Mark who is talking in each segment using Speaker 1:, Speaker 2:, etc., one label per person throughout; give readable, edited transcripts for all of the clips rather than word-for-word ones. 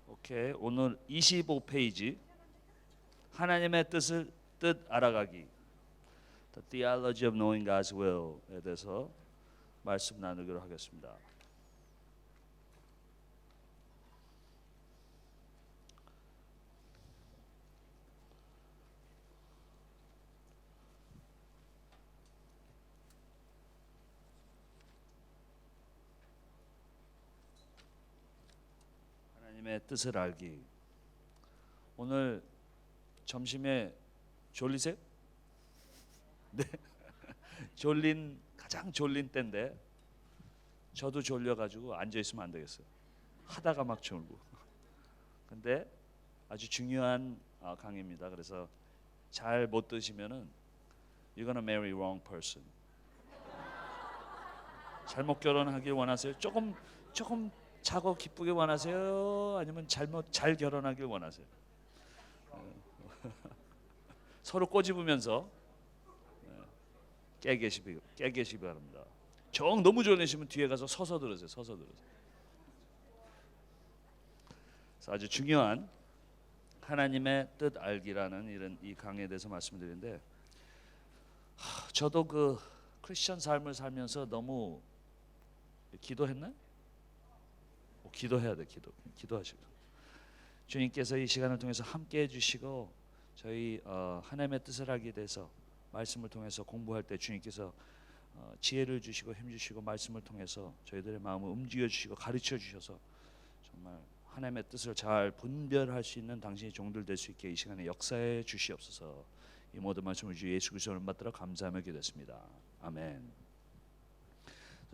Speaker 1: 오케이. 오늘 25페이지 하나님의 뜻 알아가기. The Theology of Knowing God's Will에 대해서 말씀 나누기로 하겠습니다. 하나님의 뜻을 알기. 오늘 점심에 졸리세요? 네. 가장 졸린 때인데 저도 졸려가지고 앉아 있으면 안 되겠어요. 하다가 막 졸고. 근데 아주 중요한 강의입니다. 그래서 잘 못 드시면은 You're gonna marry wrong person. 잘못 결혼하길 원하세요? 조금 차고 기쁘게 원하세요? 아니면 잘 결혼하길 원하세요? 서로 꼬집으면서 깨 계시기 바랍니다. 정 너무 졸리시면 뒤에 가서 서서 들으세요. 그래서 아주 중요한 하나님의 뜻 알기라는 이런 이 강의에 대해서 말씀드리는데, 저도 그 크리스천 삶을 살면서 너무 기도했나요? 기도해야 돼. 기도하시고 주님께서 이 시간을 통해서 함께 해주시고 저희 하나님의 뜻을 알게 돼서 말씀을 통해서 공부할 때 주님께서 지혜를 주시고 힘 주시고 말씀을 통해서 저희들의 마음을 움직여 주시고 가르쳐 주셔서 정말 하나님의 뜻을 잘 분별할 수 있는 당신의 종들 될 수 있게 이 시간에 역사해 주시옵소서. 이 모든 말씀을 주 예수 그리스도를 받들어 감사하며 기도했습니다. 아멘.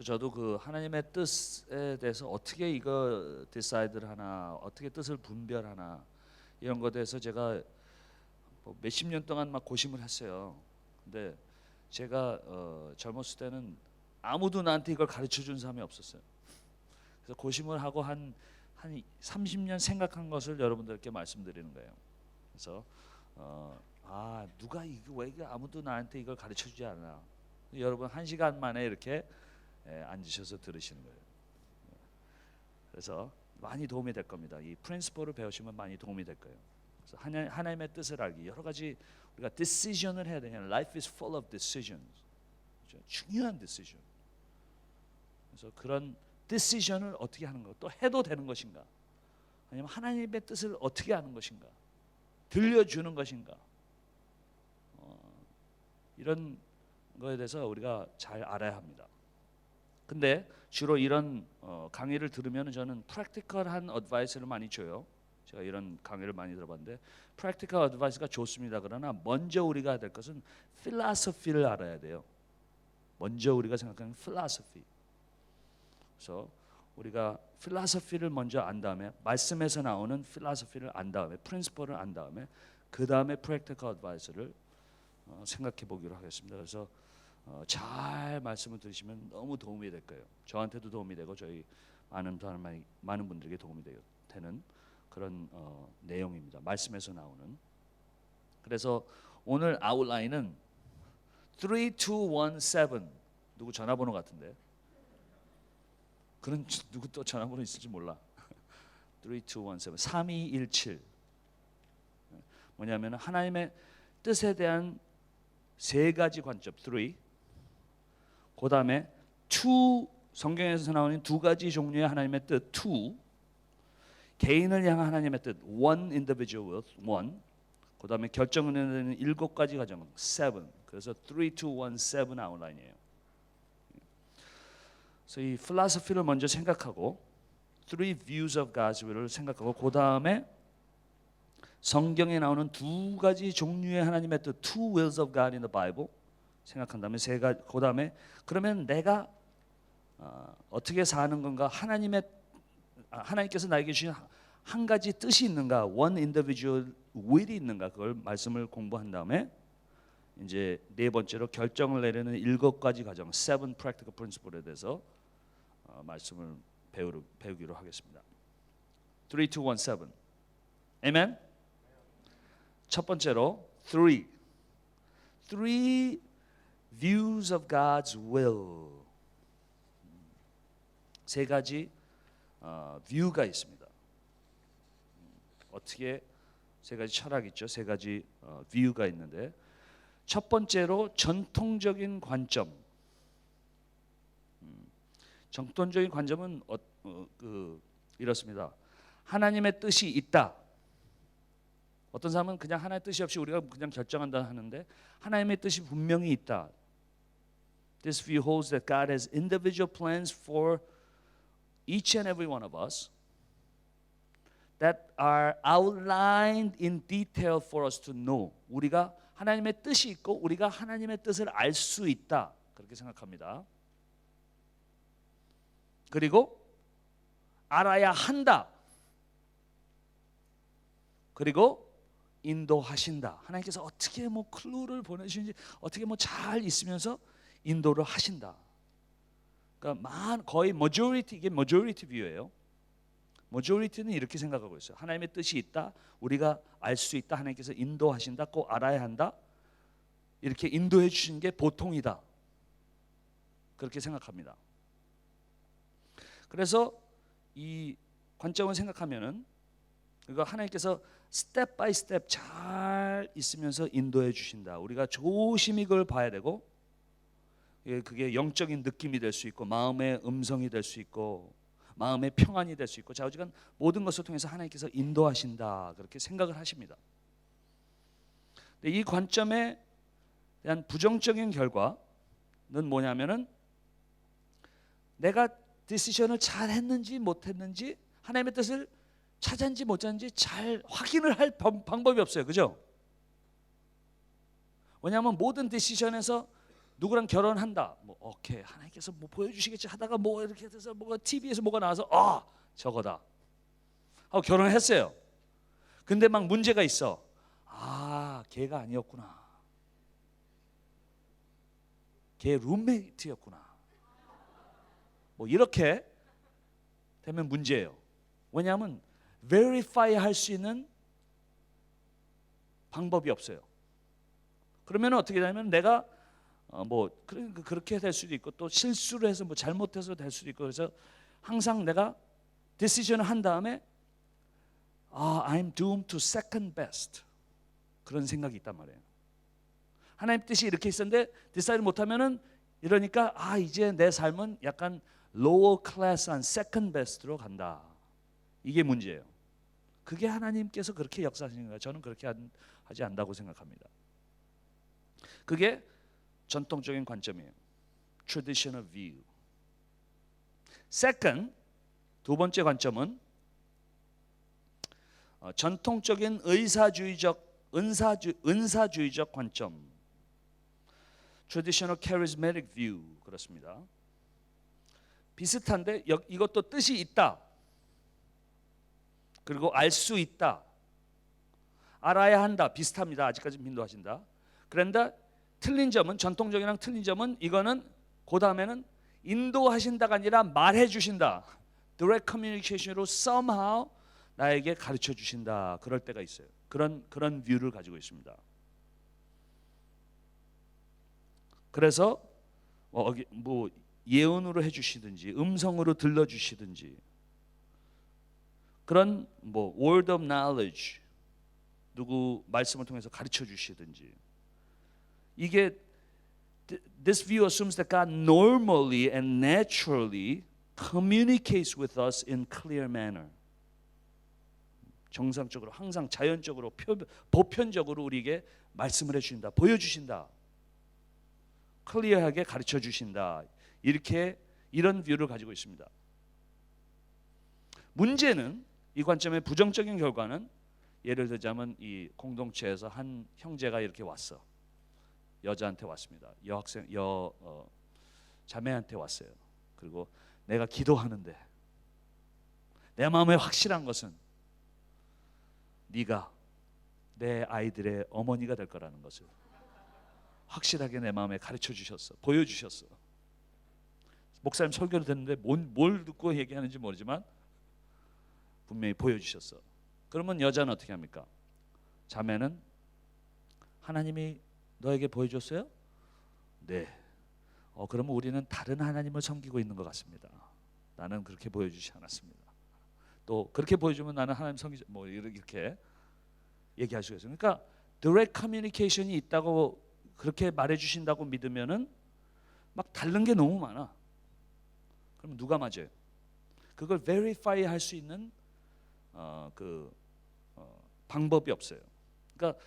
Speaker 1: 저도 그 하나님의 뜻에 대해서 어떻게 이거 디사이드를 하나, 어떻게 뜻을 분별하나 이런 것에 대해서 제가 몇십 년 동안 막 고심을 했어요. 근데 제가 젊었을 때는 아무도 나한테 이걸 가르쳐 준 사람이 없었어요. 그래서 고심을 하고 한 30년 생각한 것을 여러분들께 말씀드리는 거예요. 그래서 누가 왜 아무도 나한테 이걸 가르쳐 주지 않아? 여러분 1시간 만에 이렇게 앉으셔서 들으시는 거예요. 그래서 많이 도움이 될 겁니다. 이 프린시플을 배우시면 많이 도움이 될 거예요. 그래서 하나님의 뜻을 알기, 여러 가지 우리가 decision을 해야 돼요. Life is full of decisions. 그렇죠? 중요한 decision. 그래서 그런 decision을 어떻게 하는 거, 또 해도 되는 것인가? 아니면 하나님의 뜻을 어떻게 하는 것인가? 들려주는 것인가? 이런 거에 대해서 우리가 잘 알아야 합니다. 근데 주로 이런 강의를 들으면 저는 프랙티컬한 어드바이스를 많이 줘요. 제가 이런 강의를 많이 들어봤는데 프랙티컬 어드바이스가 좋습니다. 그러나 먼저 우리가 해야 될 것은 필라소피를 알아야 돼요. 먼저 우리가 생각하는 필라소피. 그래서 우리가 필라소피를 먼저 안 다음에 말씀에서 나오는 필라소피를 안 다음에 프린시플을 안 다음에 그 다음에 프랙티컬 어드바이스를 생각해 보기로 하겠습니다. 그래서 잘 말씀을 들으시면 너무 도움이 될 거예요. 저한테도 도움이 되고 저희 많은 분들에게 도움이 되는 그런 내용입니다. 말씀에서 나오는. 그래서 오늘 아웃라인은 3217 누구 전화번호 같은데 그런 누구 또 전화번호 있을지 몰라. 3217 3217 뭐냐면 하나님의 뜻에 대한 세 가지 관점 3. 그 다음에 2 성경에서 나오는 두 가지 종류의 하나님의 뜻 2. 개인을 향한 하나님의 뜻 one individual 1. 그 다음에 결정을 내는 7가지 과정 7. 그래서 3217 아웃라인이에요. 그래서 이 필라소피를 먼저 생각하고 3 views of God's will을 생각하고 그 다음에 성경에 나오는 두 가지 종류의 하나님의 뜻 two wills of God in the Bible 생각한 다음에 그 다음에 그러면 내가 어떻게 사는 건가? 하나님께서 나에게 주신 한 가지 뜻이 있는가? one individual will이 있는가? 그걸 말씀을 공부한 다음에 이제 네 번째로 결정을 내리는 7가지 과정 7 practical principle에 대해서 말씀을 배우기로 하겠습니다. 3, 2, 1, 7 아멘? 첫 번째로 3 three views of God's will. 세 가지 뷰가 있습니다. 어떻게 세 가지 철학이 있죠. 세 가지 뷰가 있는데 첫 번째로 전통적인 관점. 전통적인 관점은 이렇습니다. 하나님의 뜻이 있다. 어떤 사람은 그냥 하나님의 뜻이 없이 우리가 그냥 결정한다 하는데 하나님의 뜻이 분명히 있다. This view holds that God has individual plans for each and every one of us that are outlined in detail for us to know. 우리가 하나님의 뜻이 있고 우리가 하나님의 뜻을 알 수 있다. 그렇게 생각합니다. 그리고 알아야 한다. 그리고 인도하신다. 하나님께서 어떻게 클루를 보내주시는지 어떻게 잘 있으면서 인도를 하신다. 그러니까 거의 majority, 이게 majority 뷰예요. majority는 이렇게 생각하고 있어요. 하나님의 뜻이 있다. 우리가 알 수 있다. 하나님께서 인도하신다. 꼭 알아야 한다. 이렇게 인도해 주시는 게 보통이다. 그렇게 생각합니다. 그래서 이 관점을 생각하면은 그러니까 하나님께서 스텝 바이 스텝 잘 있으면서 인도해 주신다. 우리가 조심히 그걸 봐야 되고 그게 영적인 느낌이 될 수 있고 마음의 음성이 될 수 있고 마음의 평안이 될 수 있고 좌우지간 모든 것을 통해서 하나님께서 인도하신다. 그렇게 생각을 하십니다. 근데 이 관점에 대한 부정적인 결과는 뭐냐면은 내가 디시전을 잘 했는지 못했는지 하나님의 뜻을 찾았는지 못 찾았는지 잘 확인을 할 방법이 없어요. 그죠? 왜냐하면 모든 디시전에서 누구랑 결혼한다. 오케이 하나님께서 보여주시겠지 하다가 이렇게 해서 TV에서 뭐가 나와서 저거다 하고 결혼했어요. 근데 막 문제가 있어. 걔가 아니었구나. 걔 룸메이트였구나. 이렇게 되면 문제예요. 왜냐하면 verify 할 수 있는 방법이 없어요. 그러면 어떻게 되냐면 내가 그렇게 될 수도 있고 또 실수를 해서 잘못해서 될 수도 있고 그래서 항상 내가 decision을 한 다음에 I'm doomed to second best 그런 생각이 있단 말이에요. 하나님 뜻이 이렇게 있었는데 decide 못하면은 이러니까 이제 내 삶은 약간 lower class한 second best로 간다. 이게 문제예요. 그게 하나님께서 그렇게 역사하시는 거예요. 저는 그렇게 하지 않는다고 생각합니다. 그게 전통적인 관점이에요. Traditional view. Second, 두 번째 관점은 전통적인 은사주의적 관점. Traditional charismatic view. 그렇습니다. 비슷한데 이것도 뜻이 있다. 그리고 알 수 있다. 알아야 한다. 비슷합니다. 아직까지 인도하신다. 그런데 틀린 점은 전통적이랑 틀린 점은 이거는 그 다음에는 인도하신다가 아니라 말해 주신다. Direct communication으로 somehow 나에게 가르쳐 주신다. 그럴 때가 있어요. 그런 뷰를 가지고 있습니다. 그래서 예언으로 해주시든지 음성으로 들려주시든지 그런 word of knowledge 누구 말씀을 통해서 가르쳐 주시든지 이게 this view assumes that God normally and naturally communicates with us in clear manner. 정상적으로 항상 자연적으로 보편적으로 우리에게 말씀을 해주신다. 보여주신다. 클리어하게 가르쳐 주신다. 이런 뷰를 가지고 있습니다. 문제는 이 관점의 부정적인 결과는 예를 들자면 이 공동체에서 한 형제가 이렇게 왔어. 여자한테 왔습니다. 자매한테 왔어요. 그리고 내가 기도하는데 내 마음에 확실한 것은 네가 내 아이들의 어머니가 될 거라는 것을 확실하게 내 마음에 가르쳐 주셨어. 보여주셨어. 목사님 설교를 듣는데 뭘 듣고 얘기하는지 모르지만 분명히 보여주셨어. 그러면 여자는 어떻게 합니까? 자매는 하나님이 너에게 보여줬어요? 네. 그러면 우리는 다른 하나님을 섬기고 있는 것 같습니다. 나는 그렇게 보여주지 않았습니다. 또 그렇게 보여주면 나는 하나님 섬기지 뭐 이렇게 얘기할 수가 있어요. 그러니까 direct communication이 있다고 그렇게 말해주신다고 믿으면은 막 다른 게 너무 많아. 그럼 누가 맞아요? 그걸 verify 할 수 있는 방법이 없어요. 그러니까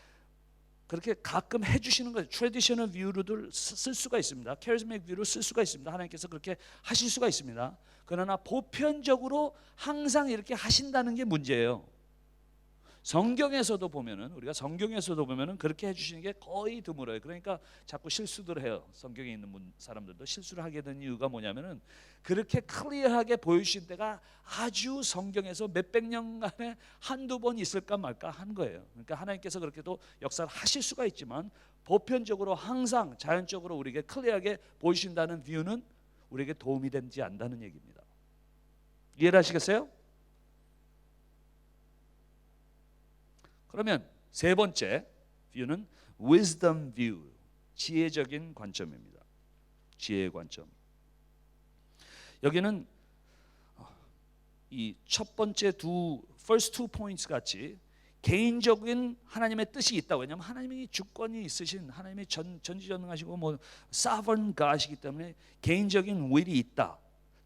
Speaker 1: 그렇게 가끔 해주시는 거예요. 트래디셔널 뷰로도 쓸 수가 있습니다. 캐리스마틱 뷰로 쓸 수가 있습니다. 하나님께서 그렇게 하실 수가 있습니다. 그러나 보편적으로 항상 이렇게 하신다는 게 문제예요. 성경에서도 보면은 우리가 성경에서도 보면은 그렇게 해주시는 게 거의 드물어요. 그러니까 자꾸 실수들 해요. 성경에 있는 사람들도 실수를 하게 된 이유가 뭐냐면은 그렇게 클리어하게 보여주신 때가 아주 성경에서 몇백 년간에 한두 번 있을까 말까 한 거예요. 그러니까 하나님께서 그렇게도 역사를 하실 수가 있지만 보편적으로 항상 자연적으로 우리에게 클리어하게 보여주신다는 뷰는 우리에게 도움이 되지 않는다는 얘기입니다. 이해를 하시겠어요? 그러면 세 번째 뷰는 wisdom view, 지혜적인 관점입니다. 지혜의 관점. 여기는 이 첫 번째 first two points 같이 개인적인 하나님의 뜻이 있다. 왜냐하면 하나님이 주권이 있으신 하나님이 전지전능하시고 뭐 sovereign God이기 때문에 개인적인 will이 있다.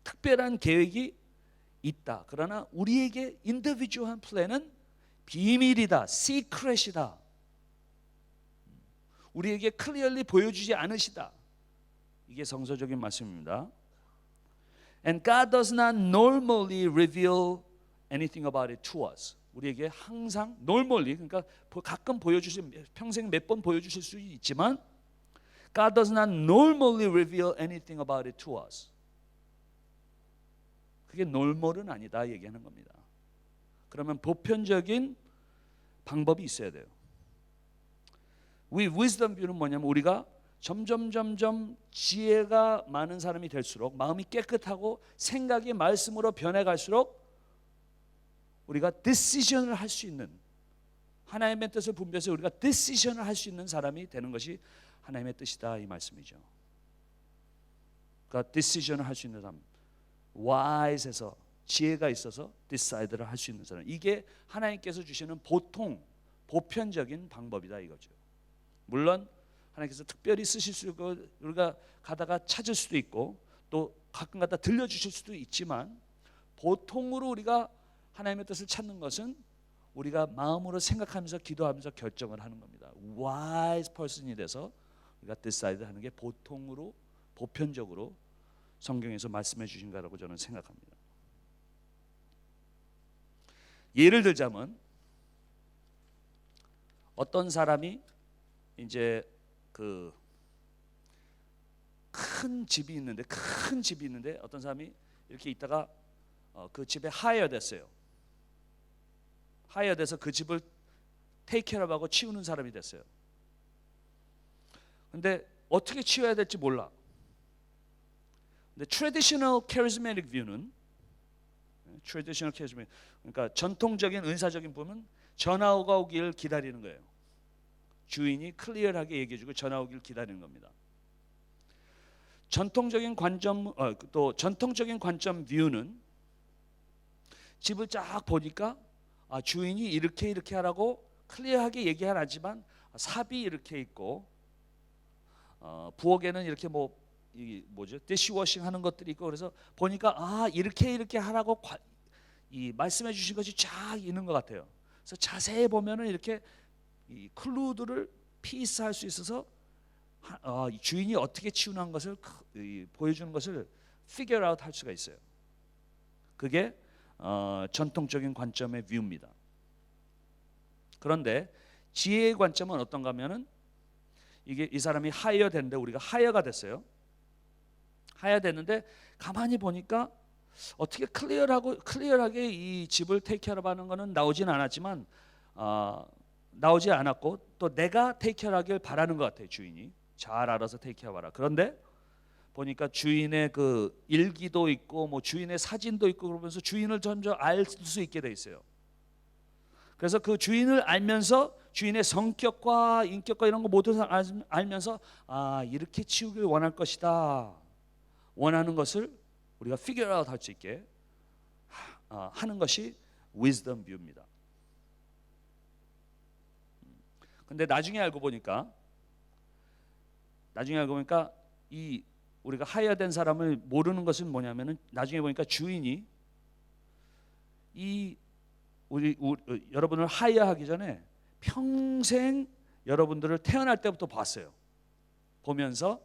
Speaker 1: 특별한 계획이 있다. 그러나 우리에게 인디비주얼한 플랜은 비밀이다, 시크릿이다. 우리에게 클리어리 보여주지 않으시다. 이게 성서적인 말씀입니다. And God does not normally reveal anything about it to us. 우리에게 항상 normally, 그러니까 가끔 보여주실, 평생 몇 번 보여주실 수 있지만 God does not normally reveal anything about it to us. 그게 normal은 아니다 얘기하는 겁니다. 그러면 보편적인 방법이 있어야 돼요. wisdom view는 뭐냐면 우리가 점점 지혜가 많은 사람이 될수록 마음이 깨끗하고 생각이 말씀으로 변해갈수록 우리가 decision을 할 수 있는 하나님의 뜻을 분별해서 우리가 decision을 할 수 있는 사람이 되는 것이 하나님의 뜻이다 이 말씀이죠. 그러니까 decision을 할 수 있는 사람, wise해서 지혜가 있어서 decide를 할 수 있는 사람. 이게 하나님께서 주시는 보편적인 방법이다 이거죠. 물론 하나님께서 특별히 쓰실 수 있고 우리가 가다가 찾을 수도 있고 또 가끔 가다 들려주실 수도 있지만 보통으로 우리가 하나님의 뜻을 찾는 것은 우리가 마음으로 생각하면서 기도하면서 결정을 하는 겁니다. wise person이 돼서 우리가 decide 하는 게 보편적으로 성경에서 말씀해 주신 거라고 저는 생각합니다. 예를 들자면 어떤 사람이 이제 그 큰 집이 있는데 어떤 사람이 이렇게 있다가 그 집에 하이어됐어요. 하이어돼서 그 집을 테이크케어하고 치우는 사람이 됐어요. 근데 어떻게 치워야 될지 몰라. 근데 traditional charismatic view는 그러니까 전통적인 은사적인 부분은 전화가 오기를 기다리는 거예요. 주인이 클리어하게 얘기해주고 전화 오기를 기다리는 겁니다. 전통적인 관점 관점 뷰는 집을 쫙 보니까 주인이 이렇게 하라고 클리어하게 얘기는 하지만 삽이 이렇게 있고 부엌에는 이렇게 디시워싱 하는 것들이 있고 그래서 보니까 이렇게 하라고 말씀해 주신 것이 쫙 있는 것 같아요. 그래서 자세히 보면은 이렇게 이 클루들을 피스할 수 있어서 주인이 어떻게 치우는 것을 보여주는 것을 figure out 할 수가 있어요. 그게 전통적인 관점의 뷰입니다. 그런데 지혜의 관점은 어떤가 하면은 이게 이 사람이 하이어 됐는데 우리가 하이어가 됐어요. 하이어 됐는데 가만히 보니까 어떻게 클리어하게 이 집을 테이크케어하는 거는 나오진 않았지만 나오지 않았고 또 내가 테이크케어하길 바라는 것 같아요. 주인이 잘 알아서 테이크케어하라. 그런데 보니까 주인의 그 일기도 있고 뭐 주인의 사진도 있고 그러면서 주인을 점점 알 수 있게 돼 있어요. 그래서 그 주인을 알면서 주인의 성격과 인격과 이런 거 모두 알면서 이렇게 치우길 원할 것이다. 원하는 것을 우리가 figure out 할 수 있게 하는 것이 wisdom view입니다. 근데 나중에 알고 보니까 이 우리가 하야된 사람을 모르는 것은 뭐냐면은 나중에 보니까 주인이 이 여러분을 하야하기 전에 평생 여러분들을 태어날 때부터 봤어요. 보면서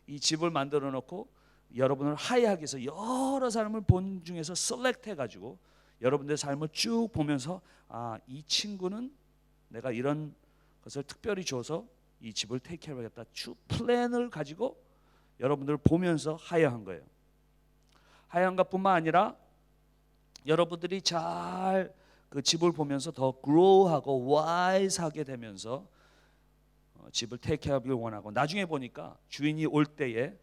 Speaker 1: 이 집을 만들어 놓고 여러분을 하야하기 위해서 여러 사람을 본 중에서 셀렉트 해가지고 여러분들의 삶을 쭉 보면서 이 친구는 내가 이런 것을 특별히 줘서 이 집을 테이크케어 하겠다 쭉 플랜을 가지고 여러분들을 보면서 하야한 거예요. 하야한 것뿐만 아니라 여러분들이 잘 그 집을 보면서 더 grow하고 wise하게 되면서 집을 테이크케어하길 원하고 나중에 보니까 주인이 올 때에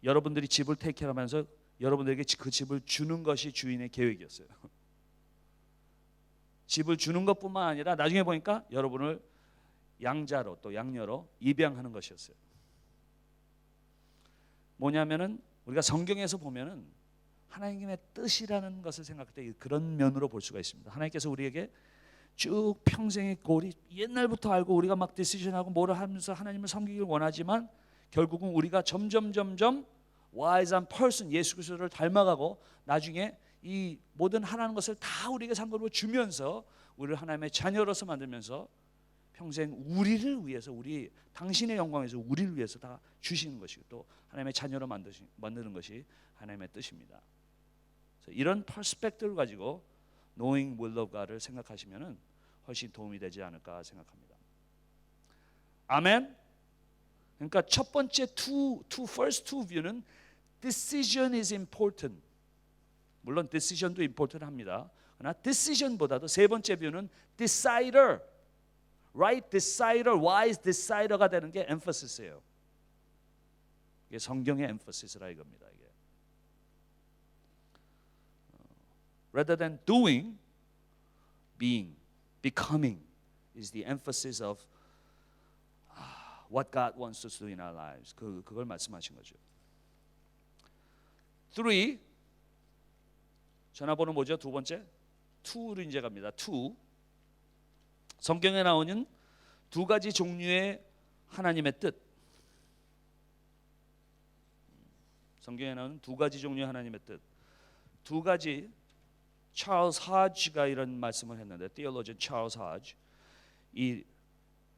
Speaker 1: 여러분들이 집을 테이크케어하면서 여러분들에게 그 집을 주는 것이 주인의 계획이었어요. 집을 주는 것뿐만 아니라 나중에 보니까 여러분을 양자로 또 양녀로 입양하는 것이었어요. 뭐냐면은 우리가 성경에서 보면은 하나님의 뜻이라는 것을 생각할 때 그런 면으로 볼 수가 있습니다. 하나님께서 우리에게 쭉 평생의 고리 옛날부터 알고 우리가 막 디시전하고 뭐를 하면서 하나님을 섬기길 원하지만 결국은 우리가 점점 wise한 person 예수 그리스도를 닮아가고 나중에 이 모든 하나님 것을 다 우리에게 상급으로 주면서 우리를 하나님의 자녀로서 만들면서 평생 우리를 위해서 우리 당신의 영광에서 우리를 위해서 다 주시는 것이고 또 하나님의 자녀로 만드는 것이 하나님의 뜻입니다. 이런 퍼스펙트를 가지고 knowing will of God을 생각하시면은 훨씬 도움이 되지 않을까 생각합니다. 아멘. 그러니까 첫 번째 first two view는 decision is important. 물론 decision도 important 합니다. 그러나 decision보다도 세 번째 뷰는 decider, right decider, wise decider가 되는 게 emphasis,예요. 이게 성경의 emphasis,라 이겁니다. 이게. Rather than doing, being, becoming is the emphasis of what God wants us to do in our lives. 그걸 말씀하신 거죠. 3. 전화번호 뭐죠? 두 번째? 2로 이제 갑니다. 2. 성경에 나오는 두 가지 종류의 하나님의 뜻. 성경에 나오는 두 가지 종류의 하나님의 뜻. 두 가지 찰스 하지가 이런 말씀을 했는데 theologian 찰스 하지 이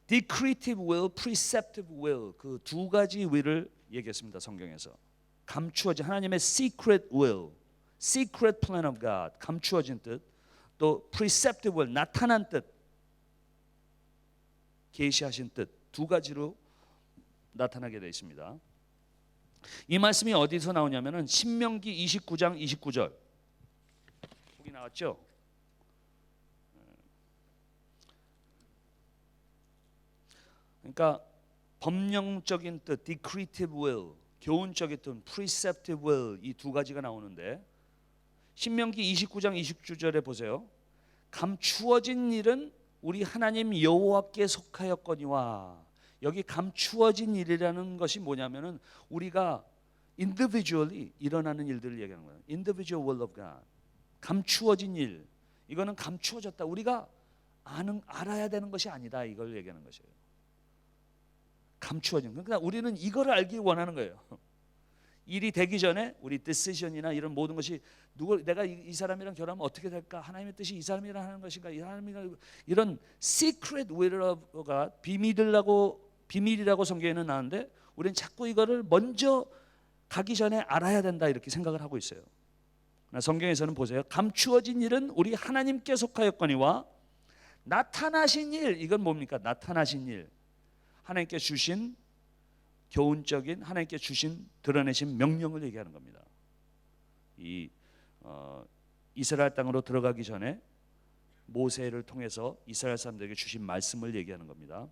Speaker 1: decretive will, preceptive will 그 두 가지 will을 얘기했습니다. 성경에서 감추어진 하나님의 secret will, secret plan of God 감추어진 뜻, 또 preceptive will 나타난 뜻, 계시하신 뜻 두 가지로 나타나게 되어 있습니다. 이 말씀이 어디서 나오냐면은 신명기 29장 29절 거기 나왔죠. 그러니까 법령적인 뜻, decretive will, 교훈적인 뜻, preceptive will 이 두 가지가 나오는데 신명기 29장 29절에 보세요. 감추어진 일은 우리 하나님 여호와께 속하였거니와 여기 감추어진 일이라는 것이 뭐냐면은 우리가 individually 일어나는 일들을 얘기하는 거예요. individual will of God. 감추어진 일. 이거는 감추어졌다. 우리가 알아야 되는 것이 아니다. 이걸 얘기하는 것이에요. 감추어진. 그러니까 우리는 이거를 알기 원하는 거예요. 일이 되기 전에 우리 decision이나 이런 모든 것이 내가 이 사람이랑 결혼하면 어떻게 될까? 하나님의 뜻이 이 사람이랑 하는 것인가? 이 사람이랑 이런 secret will of God 비밀이라고 성경에는 나오는데 우리는 자꾸 이거를 먼저 가기 전에 알아야 된다 이렇게 생각을 하고 있어요. 성경에서는 보세요. 감추어진 일은 우리 하나님께 속하였거니와 나타나신 일 이건 뭡니까? 나타나신 일 하나님께 주신 교훈적인 하나님께 주신 드러내신 명령을 얘기하는 겁니다. 이스라엘 땅으로 들어가기 전에 모세를 통해서 이스라엘 사람들에게 주신 말씀을 얘기하는 겁니다.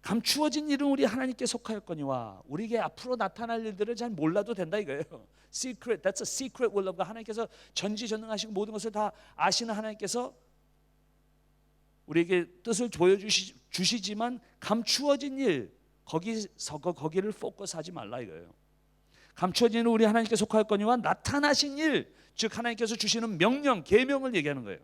Speaker 1: 감추어진 일은 우리 하나님께 속하였거니와 우리에게 앞으로 나타날 일들을 잘 몰라도 된다 이거예요. Secret, that's a secret will of God. 하나님께서 전지전능하시고 모든 것을 다 아시는 하나님께서 우리에게 뜻을 보여주시지만 감추어진 일 거기를 포커스하지 말라 이거예요. 감추어진 우리 하나님께 속하였거니와 나타나신 일, 즉 하나님께서 주시는 명령, 계명을 얘기하는 거예요.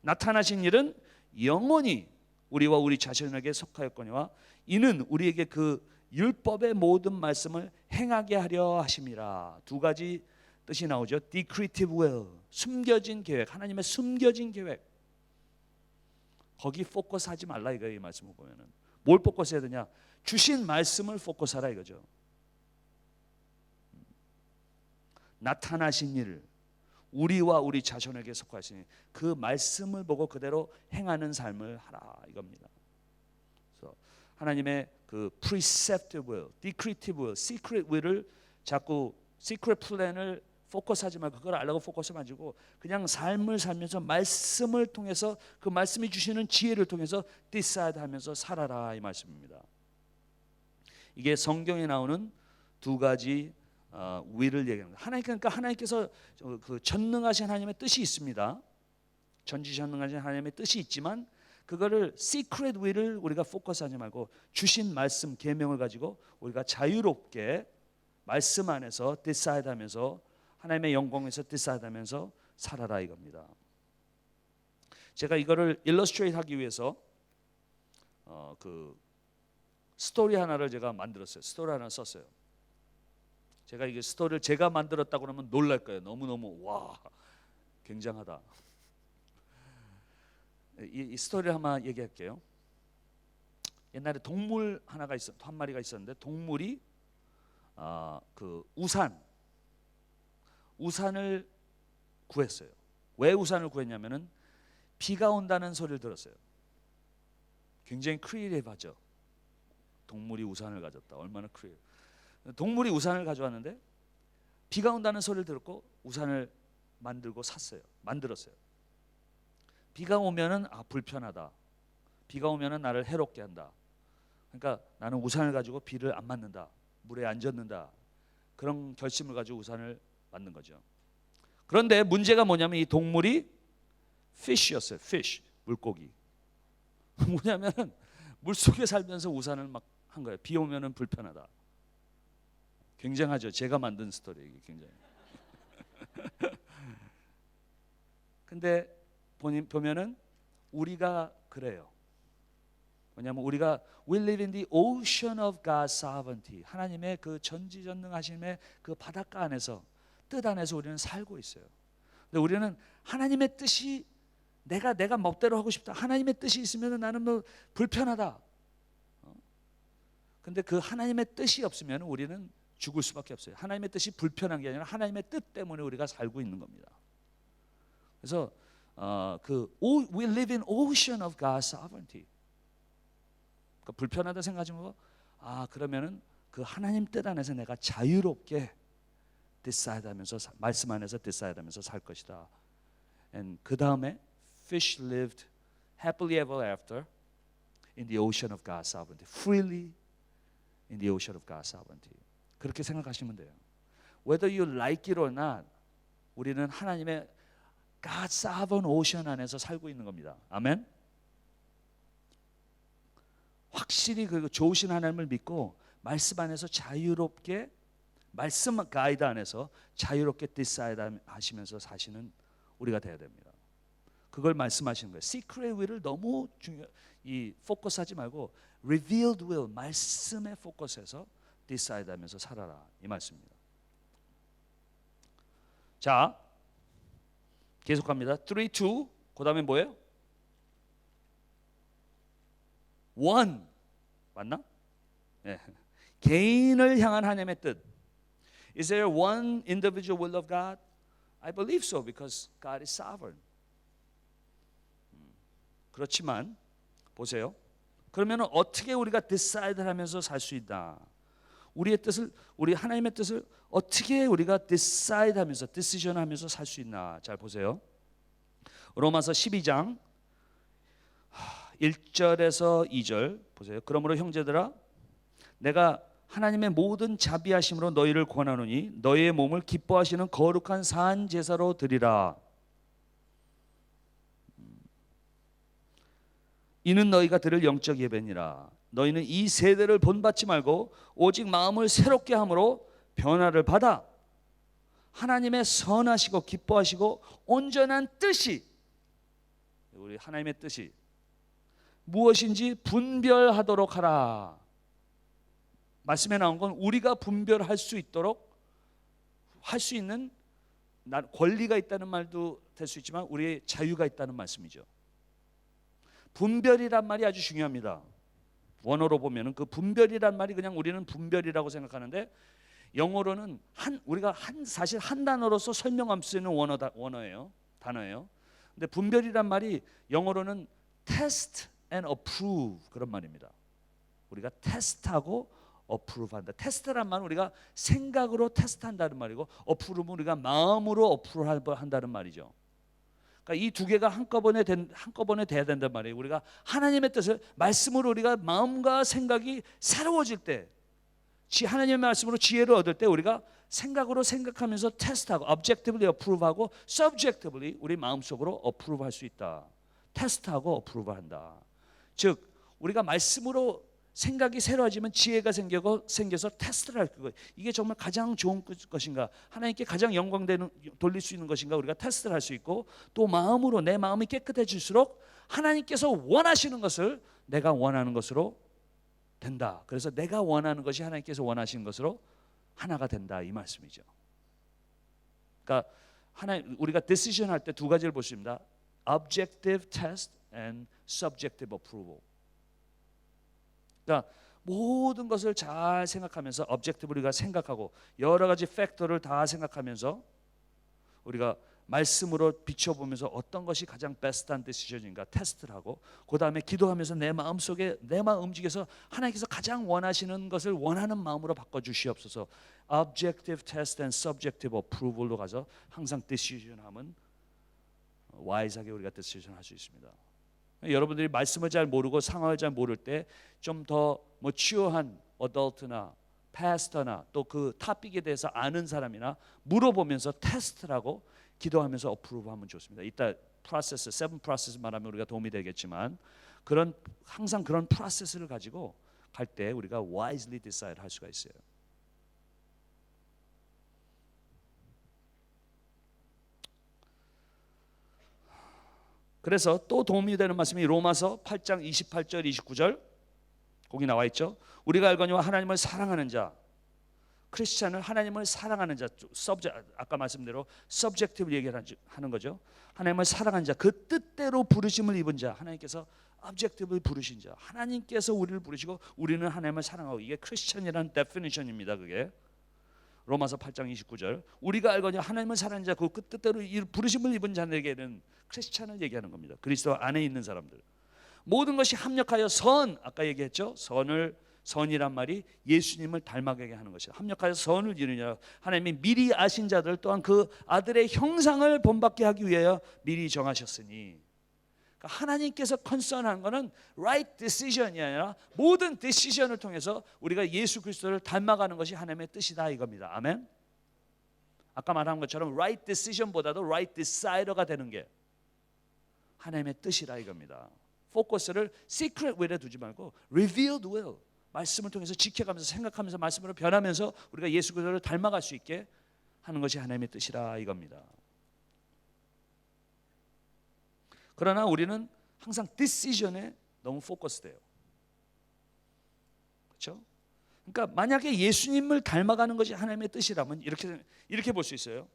Speaker 1: 나타나신 일은 영원히 우리와 우리 자신에게 속하였거니와 이는 우리에게 그 율법의 모든 말씀을 행하게 하려 하심이라. 두 가지 뜻이 나오죠. Decretive will, 숨겨진 계획, 하나님의 숨겨진 계획. 거기 포커스하지 말라 이거예요. 이 말씀을 보면은 뭘 포커스해야 되냐? 주신 말씀을 포커스하라 이거죠. 나타나신 일, 우리와 우리 자손에게 속하시니 그 말씀을 보고 그대로 행하는 삶을 하라 이겁니다. 그래서 하나님의 그 preceptive will, decretive will, secret will을 자꾸 secret plan을 포커스하지 말고 그걸 알라고 포커스 가지고 그냥 삶을 살면서 말씀을 통해서 그 말씀이 주시는 지혜를 통해서 decide 하면서 살아라 이 말씀입니다. 이게 성경에 나오는 두 가지 will을 얘기합니다. 그러니까 하나님께서 그 전능하신 하나님의 뜻이 있습니다. 전지전능하신 하나님의 뜻이 있지만 그거를 secret will을 우리가 포커스하지 말고 주신 말씀 계명을 가지고 우리가 자유롭게 말씀 안에서 decide 하면서 하나님의 영광에서 decide 하면서 살아라 이겁니다. 제가 이거를 illustrate 하기 위해서 그 스토리 하나를 제가 만들었어요. 스토리 하나 썼어요. 제가 이게 스토리를 제가 만들었다고 그러면 놀랄 거예요. 너무너무 와 굉장하다. 이 스토리를 한번 얘기할게요. 옛날에 동물 한 마리가 있었는데 동물이 그 우산을 구했어요. 왜 우산을 구했냐면은 비가 온다는 소리를 들었어요. 굉장히 크리에이티브하죠. 동물이 우산을 가졌다. 얼마나 크리에이티브. 동물이 우산을 가져왔는데 비가 온다는 소리를 들었고 우산을 만들었어요. 비가 오면은 불편하다. 비가 오면은 나를 해롭게 한다. 그러니까 나는 우산을 가지고 비를 안 맞는다. 물에 안 젖는다. 그런 결심을 가지고 우산을 만든 거죠. 그런데 문제가 뭐냐면 이 동물이 fish였어요. fish, 물고기. 뭐냐면은 물 속에 살면서 우산을 막 한 거예요. 비 오면은 불편하다. 굉장하죠. 제가 만든 스토리 이게 굉장히. 근데 보면은 우리가 그래요. 뭐냐면 우리가 we live in the ocean of God's sovereignty. 하나님의 그 전지전능하심의 그 바닷가 안에서 뜻 안에서 우리는 살고 있어요. 근데 우리는 하나님의 뜻이 내가 멋대로 하고 싶다. 하나님의 뜻이 있으면 나는 뭐 불편하다. 근데 그 하나님의 뜻이 없으면 우리는 죽을 수밖에 없어요. 하나님의 뜻이 불편한 게 아니라 하나님의 뜻 때문에 우리가 살고 있는 겁니다. 그래서 we live in ocean of God's sovereignty. 그러니까 불편하다 생각하지 말고 그러면은 그 하나님 뜻 안에서 내가 자유롭게 decide 하면서 말씀 안에서 decide 하면서 살 것이다. And 그 다음에 fish lived happily ever after in the ocean of God's sovereignty. Freely in the ocean of God's sovereignty. 그렇게 생각하시면 돼요. Whether you like it or not, 우리는 하나님의 God's sovereign ocean 안에서 살고 있는 겁니다. 아멘. 확실히 그 좋으신 하나님을 믿고 말씀 안에서 자유롭게 말씀 가이드 안에서 자유롭게 decide 하시면서 사시는 우리가 돼야 됩니다. 그걸 말씀하시는 거예요. Secret will을 너무 포커스하지 말고 revealed will, 말씀에 포커스해서 decide 하면서 살아라 이 말씀입니다. 자, 계속합니다. 3, 2, 그 다음에 뭐예요? 1 맞나? 네. 개인을 향한 하나님의 뜻. Is there one individual will of God? I believe so because God is sovereign. 그렇지만 보세요. 그러면 어떻게 우리가 decide 하면서 살 수 있다? 우리 하나님의 뜻을 어떻게 우리가 decide 하면서 decision 하면서 살 수 있나? 잘 보세요. 로마서 12장 1절에서 2절 보세요. 그러므로 형제들아 내가 하나님의 모든 자비하심으로 너희를 권하노니 너희의 몸을 기뻐하시는 거룩한 산 제사로 드리라. 이는 너희가 들을 영적 예배니라. 너희는 이 세대를 본받지 말고 오직 마음을 새롭게 함으로 변화를 받아 하나님의 선하시고 기뻐하시고 온전한 뜻이, 우리 하나님의 뜻이 무엇인지 분별하도록 하라. 말씀에 나온 건 우리가 분별할 수 있도록 할 수 있는 권리가 있다는 말도 될 수 있지만 우리의 자유가 있다는 말씀이죠. 분별이란 말이 아주 중요합니다. 원어로 보면은 그 분별이란 말이 그냥 우리는 분별이라고 생각하는데 영어로는 우리가 사실 한 단어로서 설명할 수 있는 단어예요. 근데 분별이란 말이 영어로는 test and approve 그런 말입니다. 우리가 테스트하고 어프로브한다. 테스트란 말은 우리가 생각으로 테스트한다는 말이고 어프로브는 우리가 마음으로 어프로브한다는 말이죠. 그러니까 이 두 개가 한꺼번에 돼야 된단 말이에요. 우리가 하나님의 뜻을 말씀으로 우리가 마음과 생각이 새로워질 때, 하나님의 말씀으로 지혜를 얻을 때 우리가 생각으로 생각하면서 테스트하고 objectively approve하고 subjectively 우리 마음속으로 approve할 수 있다. 테스트하고 approve한다. 즉 우리가 말씀으로 생각이 새로워지면 지혜가 생겨서 테스트를 할 거예요. 이게 정말 가장 좋은 것인가, 하나님께 가장 영광 돌릴 수 있는 것인가, 우리가 테스트를 할 수 있고 또 마음으로 내 마음이 깨끗해질수록 하나님께서 원하시는 것을 내가 원하는 것으로 된다. 그래서 내가 원하는 것이 하나님께서 원하시는 것으로 하나가 된다 이 말씀이죠. 그러니까 우리가 decision 할 때 두 가지를 볼 수 있습니다. Objective test and subjective approval. 그러니까 모든 것을 잘 생각하면서 objectively 우리가 생각하고 여러 가지 팩터를 다 생각하면서 우리가 말씀으로 비춰보면서 어떤 것이 가장 베스트한 디시전인가 테스트를 하고 그 다음에 기도하면서 내 마음속에 내 마음 움직여서 하나님께서 가장 원하시는 것을 원하는 마음으로 바꿔주시옵소서. Objective test and subjective approval로 가서 항상 디시전하면 와이즈하게 우리가 디시전 할 수 있습니다. 여러분들이 말씀을 잘 모르고 상황을 잘 모를 때 좀 더 mature한 어덜트나 패스터나 또 그 토픽에 대해서 아는 사람이나 물어보면서 테스트를 하고 기도하면서 어프로브하면 좋습니다. 이따 프로세스, 세븐 프로세스 말하면 우리가 도움이 되겠지만 항상 그런 프로세스를 가지고 갈 때 우리가 wisely decide 할 수가 있어요. 그래서 또 도움이 되는 말씀이 로마서 8장 28절 29절 거기 나와 있죠. 우리가 알거니와 하나님을 사랑하는 자, 크리스찬은 하나님을 사랑하는 자, 아까 말씀대로 subjective 얘기하는 거죠. 하나님을 사랑하는 자, 그 뜻대로 부르심을 입은 자, 하나님께서 objectively 부르신 자, 하나님께서 우리를 부르시고 우리는 하나님을 사랑하고, 이게 크리스찬이라는 definition입니다. 그게 로마서 8장 29절 우리가 알거니와 하나님을 사랑하는 자, 그 뜻대로 부르심을 입은 자에게는 크리스찬을 얘기하는 겁니다. 그리스도 안에 있는 사람들, 모든 것이 합력하여 아까 얘기했죠. 선이란 말이 예수님을 닮아가게 하는 것이다. 합력하여 선을 이루느니라. 하나님이 미리 아신 자들 또한 그 아들의 형상을 본받게 하기 위하여 미리 정하셨으니, 그러니까 하나님께서 컨선한 것은 right decision이 아니라 모든 decision을 통해서 우리가 예수 그리스도를 닮아가는 것이 하나님의 뜻이다 이겁니다. 아멘. 아까 말한 것처럼 right decision보다도 right decider가 되는 게 하나님의 뜻이라 이겁니다. 포커스를 secret will에 두지 말고 revealed will, 말씀을 통해서 지켜가면서 생각하면서 말씀으로 변하면서 우리가 예수 그리스도를 닮아갈 수 있게 하는 것이 하나님의 뜻이라 이겁니다. 그러나 우리는 항상 decision에 너무 포커스돼요. 그렇죠? 그러니까 만약에 예수님을 닮아가는 것이 하나님의 뜻이라면 이렇게 볼 수 있어요.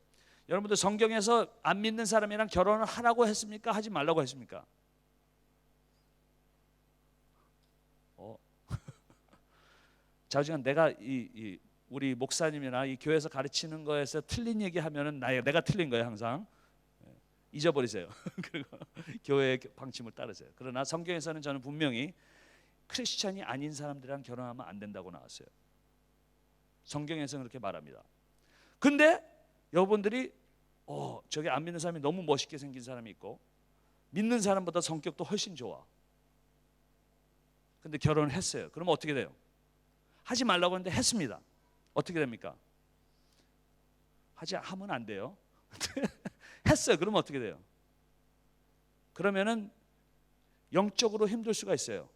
Speaker 1: 여러분들 성경에서 안 믿는 사람이랑 결혼을 하라고 했습니까? 하지 말라고 했습니까? 자주간 내가 우리 목사님이나 이 교회에서 가르치는 거에서 틀린 얘기하면은 내가 틀린 거예요. 항상 잊어버리세요. 그리고 교회의 방침을 따르세요. 그러나 성경에서는 저는 분명히 크리스찬이 아닌 사람들이랑 결혼하면 안 된다고 나왔어요. 성경에서는 그렇게 말합니다. 근데 여러분들이 저게 안 믿는 사람이 너무 멋있게 생긴 사람이 있고 믿는 사람보다 성격도 훨씬 좋아. 근데 결혼을 했어요. 그러면 어떻게 돼요? 하지 말라고 했는데 했습니다. 어떻게 됩니까? 하면 안 돼요. 했어요. 그러면 어떻게 돼요? 그러면은 영적으로 힘들 수가 있어요.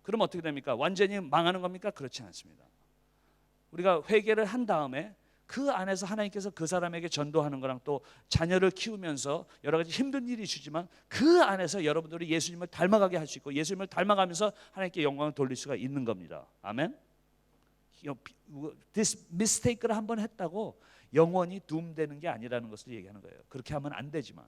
Speaker 1: 그럼 어떻게 됩니까? 완전히 망하는 겁니까? 그렇지 않습니다. 우리가 회개를 한 다음에 그 안에서 하나님께서 그 사람에게 전도하는 거랑 또 자녀를 키우면서 여러 가지 힘든 일이 있지만 그 안에서 여러분들이 예수님을 닮아가게 할 수 있고 예수님을 닮아가면서 하나님께 영광을 돌릴 수가 있는 겁니다. 아멘. This mistake를 한번 했다고 영원히 doom되는 게 아니라는 것을 얘기하는 거예요. 그렇게 하면 안 되지만.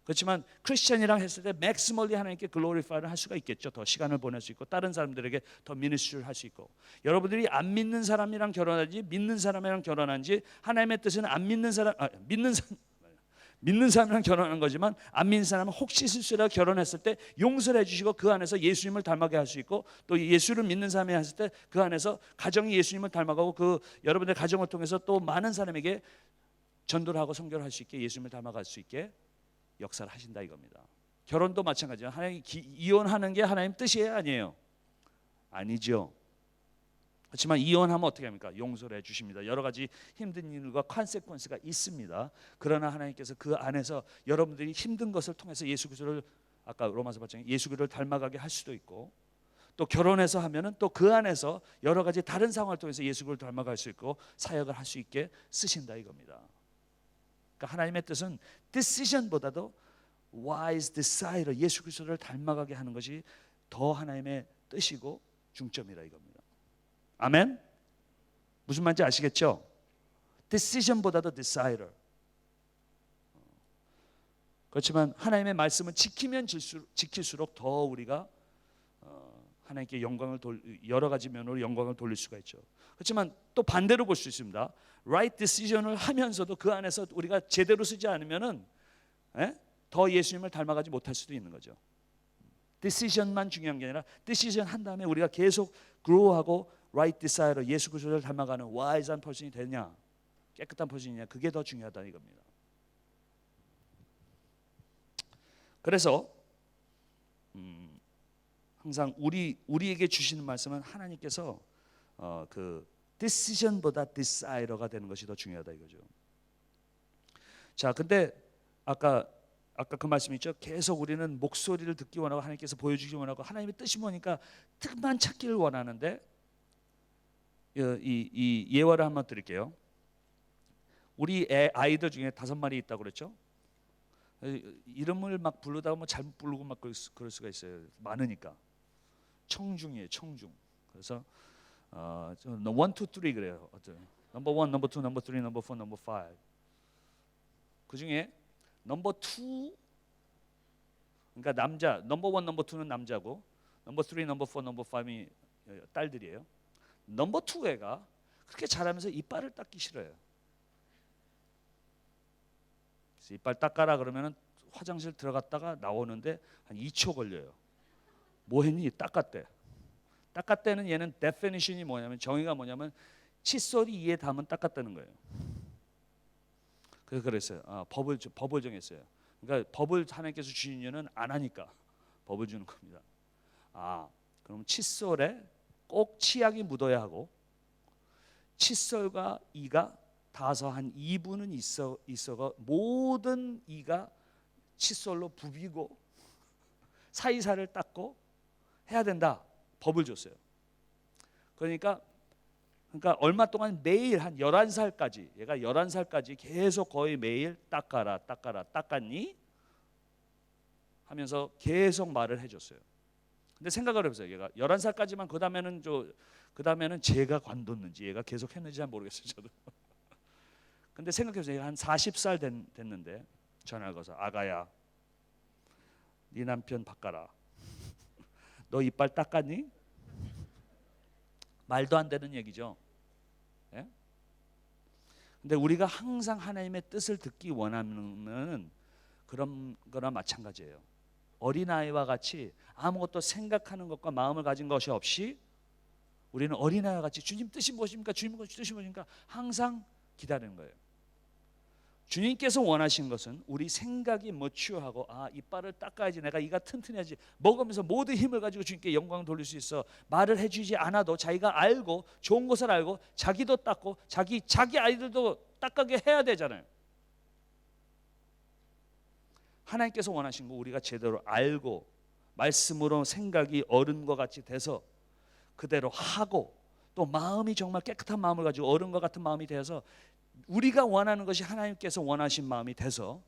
Speaker 1: 그렇지만 크리스천이랑 했을 때 맥시멀리 하나님께 글로리파이를 할 수가 있겠죠. 더 시간을 보낼 수 있고 다른 사람들에게 더 미니스트리를 할 수 있고. 여러분들이 안 믿는 사람이랑 결혼하지 믿는 사람이랑 결혼한지 하나님의 뜻은 안 믿는 사람 믿는 사람이랑 결혼하는 거지만 안 믿는 사람은 혹시 실수라도 결혼했을 때 용서를 해주시고 그 안에서 예수님을 닮아가게 할 수 있고 또 예수를 믿는 사람이 했을 때 그 안에서 가정이 예수님을 닮아가고 그 여러분의 가정을 통해서 또 많은 사람에게 전도를 하고 선교를 할 수 있게 예수님을 닮아갈 수 있게 역사를 하신다 이겁니다. 결혼도 마찬가지예요. 하나님 이혼하는 게 하나님 뜻이에요, 아니에요? 아니죠. 그렇지만 이혼하면 어떻게 합니까? 용서를 해주십니다. 여러 가지 힘든 일과 컨세퀀스가 있습니다. 그러나 하나님께서 그 안에서 여러분들이 힘든 것을 통해서 예수 그리스도를 아까 로마서 8장에 예수 그리스도를 닮아가게 할 수도 있고 또 결혼해서 하면은 또 그 안에서 여러 가지 다른 상황을 통해서 예수 그리스도를 닮아갈 수 있고 사역을 할 수 있게 쓰신다 이겁니다. 그러니까 하나님의 뜻은 decision보다도 wise desire, 예수 그리스도를 닮아가게 하는 것이 더 하나님의 뜻이고 중점이라 이겁니다. 아멘? 무슨 말인지 아시겠죠? decision보다도 desire. 그렇지만 하나님의 말씀을 지키면 지킬수록 더 우리가 하나님께 영광을 여러 가지 면으로 영광을 돌릴 수가 있죠. 그렇지만 또 반대로 볼 수 있습니다. right decision을 하면서도 그 안에서 우리가 제대로 쓰지 않으면은 더 예수님을 닮아가지 못할 수도 있는 거죠. decision만 중요한 게 아니라 decision 한 다음에 우리가 계속 grow하고 right desire, 예수 그리스도를 닮아가는 wise한 person이 되냐, 깨끗한 person이냐, 그게 더 중요하다 이겁니다. 그래서 항상 우리에게 주시는 말씀은 하나님께서 그 decision보다 desire가 되는 것이 더 중요하다 이거죠. 자, 근데 아까 그 말씀 있죠. 계속 우리는 목소리를 듣기 원하고 하나님께서 보여주기 원하고 하나님의 뜻이 뭐니까 뜻만 찾기를 원하는데 이 예화를 한번 드릴게요. 우리 아이들 중에 5마리 있다고 그랬죠. 이름을 막 부르다가 뭐 잘못 부르고 막 그럴 수가 있어요. 많으니까. 청중이에요, 청중. 그래서 1, 2, 3 그래요. 넘버 1, 넘버 2, 넘버 3, 넘버 4, 넘버 5. 그 중에 넘버 2, 그러니까 남자, 넘버 1, 넘버 2는 남자고, 넘버 3, 넘버 4, 넘버 5이 딸들이에요. 넘버 2 애가 그렇게 잘하면서 이빨을 닦기 싫어요. 그래서 이빨 닦아라 그러면은 화장실 들어갔다가 나오는데 한 2초 걸려요. 뭐 했니? 닦았대. 닦았대는 얘는 definition이 뭐냐면 정의가 뭐냐면 칫솔이 이에 닿으면 닦았다는 거예요. 그래서 그랬어요. 법을 정했어요. 그러니까 법을 하나님께서 주신 이유는 안 하니까 법을 주는 겁니다. 그럼 칫솔에 꼭 치약이 묻어야 하고 칫솔과 이가 닿아서 한 2분은 있어가 모든 이가 칫솔로 부비고 사이사를 닦고 해야 된다. 법을 줬어요. 그러니까 얼마 동안 매일 한 11살까지 얘가 11살까지 계속 거의 매일 닦았니? 하면서 계속 말을 해줬어요. 근데 생각을 해보세요. 얘가 11살까지만 그 다음에는 제가 관뒀는지 얘가 계속 했는지 잘 모르겠어요. 저도. 근데 생각해보세요. 얘가 한 40살 됐는데 전화를 걸어서 아가야 네 남편 바꿔라. 너 이빨 닦았니? 말도 안 되는 얘기죠. 예? 근데 우리가 항상 하나님의 뜻을 듣기 원하는 그런 거나 마찬가지예요. 어린아이와 같이 아무것도 생각하는 것과 마음을 가진 것이 없이 우리는 어린아이와 같이 주님 뜻이 무엇입니까? 주님 뜻이 무엇입니까? 항상 기다리는 거예요. 주님께서 원하신 것은 우리 생각이 머추어하고 이빨을 닦아야지, 내가 이가 튼튼해야지, 먹으면서 모든 힘을 가지고 주님께 영광 돌릴 수 있어. 말을 해주지 않아도 자기가 알고 좋은 것을 알고 자기도 닦고 자기 아이들도 닦게 해야 되잖아요. 하나님께서 원하신 거 우리가 제대로 알고 말씀으로 생각이 어른과 같이 돼서 그대로 하고, 또 마음이 정말 깨끗한 마음을 가지고 어른과 같은 마음이 되어서 우리가 원하는 것이 하나님께서 원하신 마음이 돼서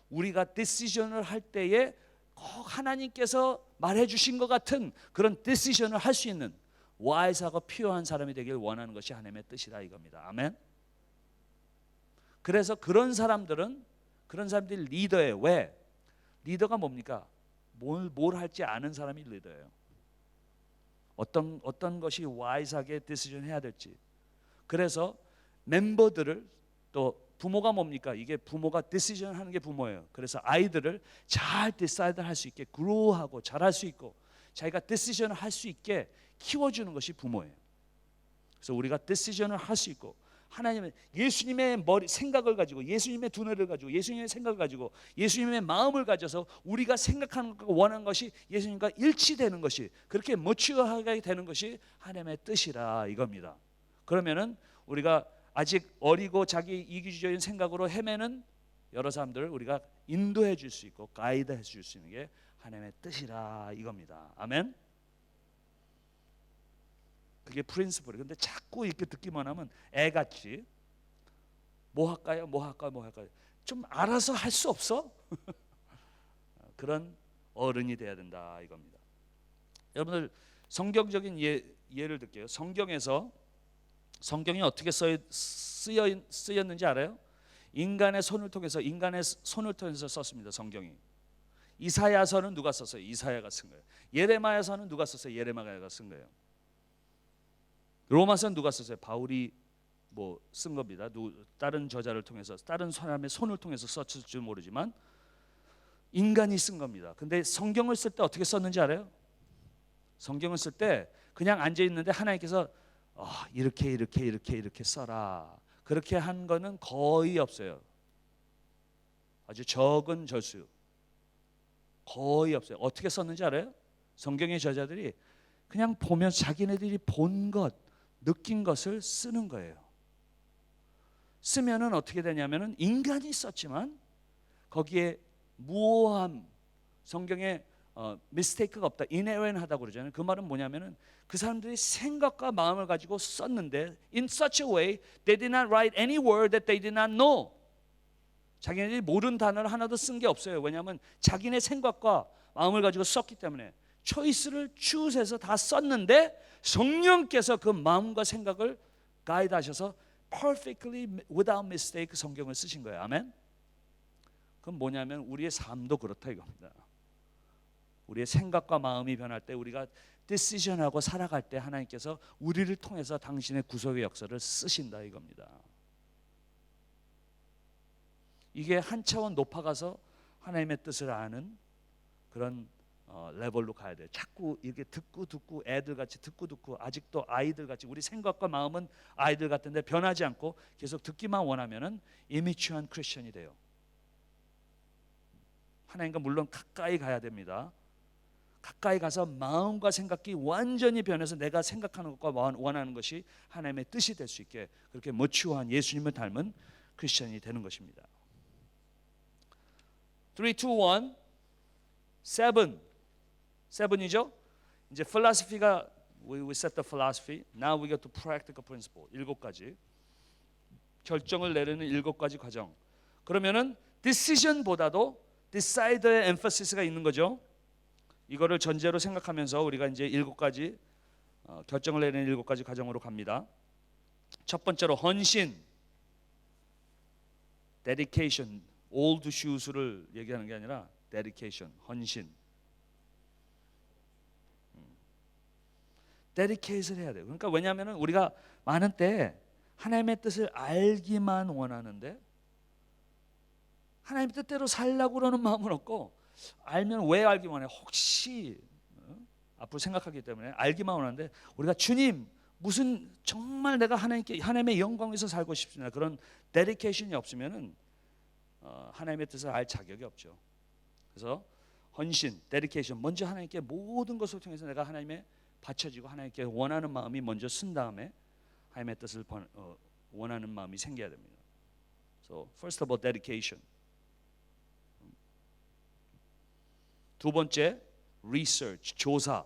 Speaker 1: 우리가 디시전을 할 때에 꼭 하나님께서 말해 주신 것 같은 그런 디시전을 할 수 있는 와이스하고 필요한 사람이 되길 원하는 것이 하나님의 뜻이다 이겁니다. 아멘. 그래서 그런 사람들이 리더예요. 왜? 리더가 뭡니까? 뭘 할지 아는 사람이 리더예요. 어떤 것이 와이스하게 디시전 해야 될지. 그래서 멤버들을, 또 부모가 뭡니까? 이게 부모가 디시전 하는 게 부모예요. 그래서 아이들을 잘 디사이드 할 수 있게 그로우하고 잘할 수 있고 자기가 디시전을 할 수 있게 키워주는 것이 부모예요. 그래서 우리가 디시전을 할 수 있고, 하나님은 예수님의 생각을 가지고, 예수님의 두뇌를 가지고, 예수님의 생각을 가지고, 예수님의 마음을 가져서 우리가 생각하는 것과 원하는 것이 예수님과 일치되는 것이, 그렇게 머추어하게 되는 것이 하나님의 뜻이라 이겁니다. 그러면은 우리가 아직 어리고 자기 이기주의적인 생각으로 헤매는 여러 사람들을 우리가 인도해 줄 수 있고 가이드해 줄 수 있는 게 하나님의 뜻이라 이겁니다. 아멘. 그게 프린시플이에요. 근데 자꾸 이렇게 듣기만 하면 애같이 뭐 할까요? 좀 알아서 할 수 없어? 그런 어른이 돼야 된다 이겁니다. 여러분들 성경적인 예를 들게요. 성경이 어떻게 쓰였는지 알아요? 인간의 손을 통해서 썼습니다. 성경이. 이사야서는 누가 썼어요? 이사야가 쓴 거예요. 예레미야서는 누가 썼어요? 예레미야가 쓴 거예요. 로마서는 누가 썼어요? 바울이 쓴 겁니다. 다른 저자를 통해서, 다른 사람의 손을 통해서 썼을지 모르지만 인간이 쓴 겁니다. 근데 성경을 쓸 때 어떻게 썼는지 알아요? 성경을 쓸 때 그냥 앉아 있는데 하나님께서 이렇게 써라, 그렇게 한 거는 거의 없어요. 아주 적은 절수, 거의 없어요. 어떻게 썼는지 알아요? 성경의 저자들이 그냥 보면서 자기네들이 본 것, 느낀 것을 쓰는 거예요. 쓰면은 어떻게 되냐면은 인간이 썼지만 거기에 무오함, 성경에 미스테이크가 없다, 이네런하다고 그러잖아요. 그 말은 뭐냐면은 그 사람들이 생각과 마음을 가지고 썼는데 in such a way they did not write any word that they did not know. 자기네들이 모르는 단어를 하나도 쓴 게 없어요. 왜냐하면 자기네 생각과 마음을 가지고 썼기 때문에 초이스를 추스해서 다 썼는데 성령께서 그 마음과 생각을 가이드하셔서 perfectly without mistake 성경을 쓰신 거예요. 아멘. 그건 뭐냐면 우리의 삶도 그렇다 이겁니다. 우리의 생각과 마음이 변할 때, 우리가 디시전하고 살아갈 때 하나님께서 우리를 통해서 당신의 구속의 역사를 쓰신다 이겁니다. 이게 한 차원 높아가서 하나님의 뜻을 아는 그런 레벨로 가야 돼요. 자꾸 이렇게 듣고 애들같이 듣고 아직도 아이들같이, 우리 생각과 마음은 아이들 같은데 변하지 않고 계속 듣기만 원하면은 이미추한 크리스천이 돼요. 하나님과 물론 가까이 가야 됩니다. 가까이 가서 마음과 생각이 완전히 변해서 내가 생각하는 것과 원하는 것이 하나님의 뜻이 될 수 있게 그렇게 머추어한 예수님을 닮은 크리스천이 되는 것입니다. 3, 2, 1 7이죠. 이제 philosophy가 we set the philosophy. Now we go to practical principle. 7가지 결정을 내리는 7가지 과정. 그러면은 decision보다도 decide의 emphasis 있는 거죠. 이거를 전제로 생각하면서 우리가 이제 7가지 결정을 내리는 7가지 과정으로 갑니다. 첫 번째로 헌신, dedication, old shoes를 얘기하는 게 아니라 dedication, 헌신. dedicate를 해야 돼요. 그러니까 왜냐하면 우리가 많은 때 하나님의 뜻을 알기만 원하는데 하나님의 뜻대로 살려고 그러는 마음은 없고, 알면 왜 알기만 해? 혹시 앞으로 생각하기 때문에 알기만 원하는데, 우리가 주님 무슨 정말 내가 하나님의 영광에서 살고 싶습니다. 그런 데디케이션이 없으면은 하나님의 뜻을 알 자격이 없죠. 그래서 헌신, 데디케이션, 먼저 하나님께 모든 것을 통해서 내가 하나님의 바쳐지고 하나님께 원하는 마음이 먼저 쓴 다음에 하나님의 뜻을 원하는 마음이 생겨야 됩니다. So first of all, dedication. 두 번째, research, 조사.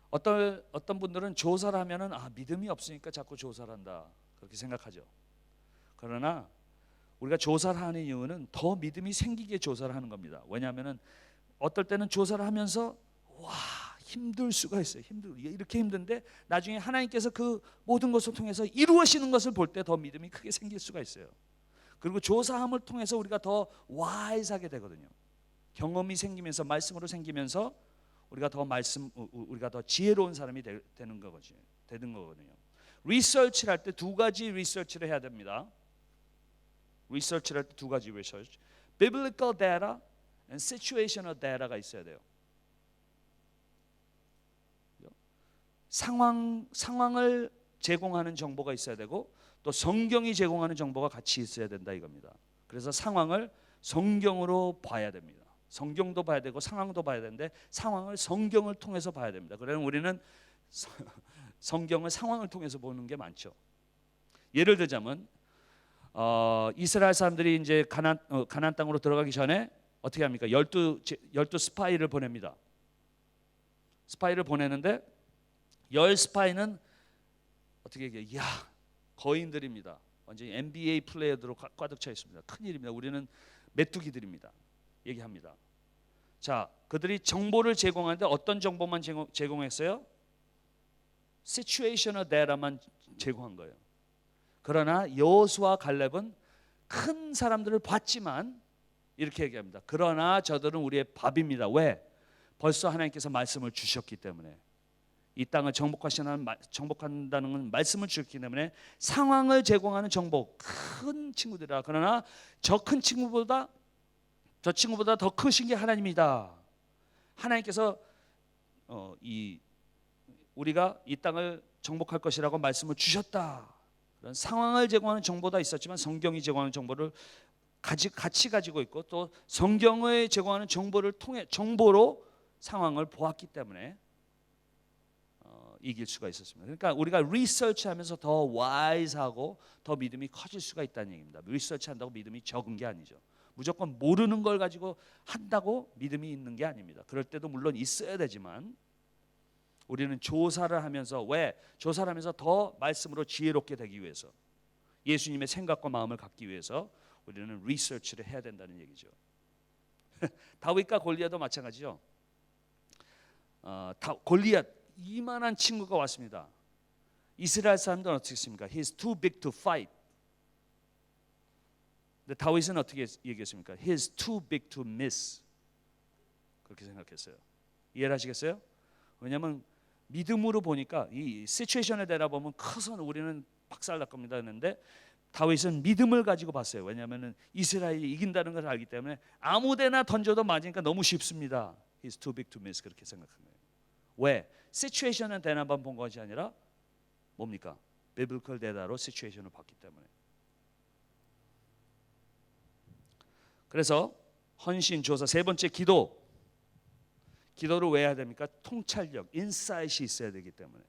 Speaker 1: 어떤 분들은 조사를 하면은 믿음이 없으니까 자꾸 조사를 한다 그렇게 생각하죠. 그러나 우리가 조사를 하는 이유는 더 믿음이 생기게 조사를 하는 겁니다. 왜냐하면은 어떨 때는 조사를 하면서 힘들 수가 있어요. 이렇게 힘든데 나중에 하나님께서 그 모든 것을 통해서 이루어지는 것을 볼 때 더 믿음이 크게 생길 수가 있어요. 그리고 조사함을 통해서 우리가 더 와이즈하게 되거든요. 경험이 생기면서 말씀으로 생기면서 우리가 더 지혜로운 사람이 되는 거거든요. 리서치를 할 때 두 가지 리서치를 해야 됩니다. 리서치를 할 때 두 가지 리서치. biblical data and situational data가 있어야 돼요. 상황을 제공하는 정보가 있어야 되고 또 성경이 제공하는 정보가 같이 있어야 된다 이겁니다. 그래서 상황을 성경으로 봐야 됩니다. 성경도 봐야 되고 상황도 봐야 되는데 상황을 성경을 통해서 봐야 됩니다. 그러면 우리는 성경을 상황을 통해서 보는 게 많죠. 예를 들자면 이스라엘 사람들이 이제 가나안 땅으로 들어가기 전에 어떻게 합니까? 12 스파이를 보냅니다. 스파이를 보내는데 10 스파이는 어떻게 얘기해요? 거인들입니다. 완전히 NBA 플레이어들로 가득 차 있습니다. 큰일입니다. 우리는 메뚜기들입니다. 얘기합니다. 자, 그들이 정보를 제공하는데 어떤 정보만 제공했어요? situational data만 제공한 거예요. 그러나 여호수아와 갈렙은 큰 사람들을 봤지만 이렇게 얘기합니다. 그러나 저들은 우리의 밥입니다. 왜? 벌써 하나님께서 말씀을 주셨기 때문에. 이 땅을 정복한다는 건 말씀을 주셨기 때문에 상황을 제공하는 정복 큰 친구들이라. 그러나 저 친구보다 더 크신 게 하나님이다. 하나님께서 우리가 이 땅을 정복할 것이라고 말씀을 주셨다. 그런 상황을 제공하는 정보도 있었지만 성경이 제공하는 정보를 같이 가지고 있고 또 성경을 제공하는 정보로 상황을 보았기 때문에 이길 수가 있었습니다. 그러니까 우리가 리서치하면서 더 와이즈하고 더 믿음이 커질 수가 있다는 얘기입니다. 리서치한다고 믿음이 적은 게 아니죠. 무조건 모르는 걸 가지고 한다고 믿음이 있는 게 아닙니다. 그럴 때도 물론 있어야 되지만 우리는 조사를 하면서 조사를 하면서 더 말씀으로 지혜롭게 되기 위해서 예수님의 생각과 마음을 갖기 위해서 우리는 리서치를 해야 된다는 얘기죠. 다윗과 골리앗도 마찬가지죠. 골리앗 이만한 친구가 왔습니다. 이스라엘 사람들은 어떻게 했습니까? He's too big to fight. 근데 다윗은 어떻게 얘기했습니까? He's too big to miss. 그렇게 생각했어요. 이해를 하시겠어요? 왜냐하면 믿음으로 보니까 이 시츄에이션에 대라 보면 커서 우리는 박살날 겁니다 했는데 다윗은 믿음을 가지고 봤어요. 왜냐하면 이스라엘이 이긴다는 걸 알기 때문에 아무데나 던져도 맞으니까 너무 쉽습니다. He's too big to miss 그렇게 생각한 거예요. 왜? 시츄에이션은 대나만 본 것이 아니라 뭡니까? 비블컬 데이터로 시츄에이션을 봤기 때문에. 그래서 헌신, 조사, 세 번째 기도를 왜 해야 됩니까? 통찰력, 인사이트이 있어야 되기 때문에.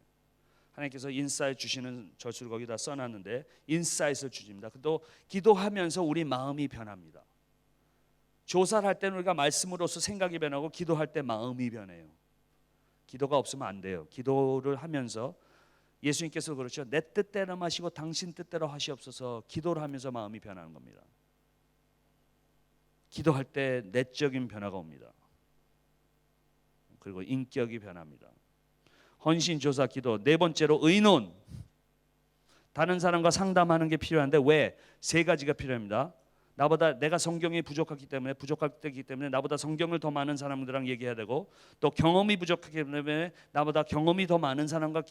Speaker 1: 하나님께서 인사이트 주시는 절수를 거기다 써놨는데 인사이트를 주십니다. 또 기도하면서 우리 마음이 변합니다. 조사를 할 때는 우리가 말씀으로서 생각이 변하고 기도할 때 마음이 변해요. 기도가 없으면 안 돼요. 기도를 하면서 예수님께서 그렇죠. 내 뜻대로 하시고 당신 뜻대로 하시옵소서. 기도를 하면서 마음이 변하는 겁니다. 기도할 때 내적인 변화가 옵니다. 그리고 인격이 변합니다. 헌신, 조사, 기도. 네 번째로 의논. 다른 사람과 상담하는 게 필요한데 왜? 세 가지가 필요합니다. 내가 성경이 부족하기 때문에 나보다 성경을 더 많은 사람들랑 얘기해야 되고 또 경험이 부족하기 때문에 나보다 경험이 더 많은 사람과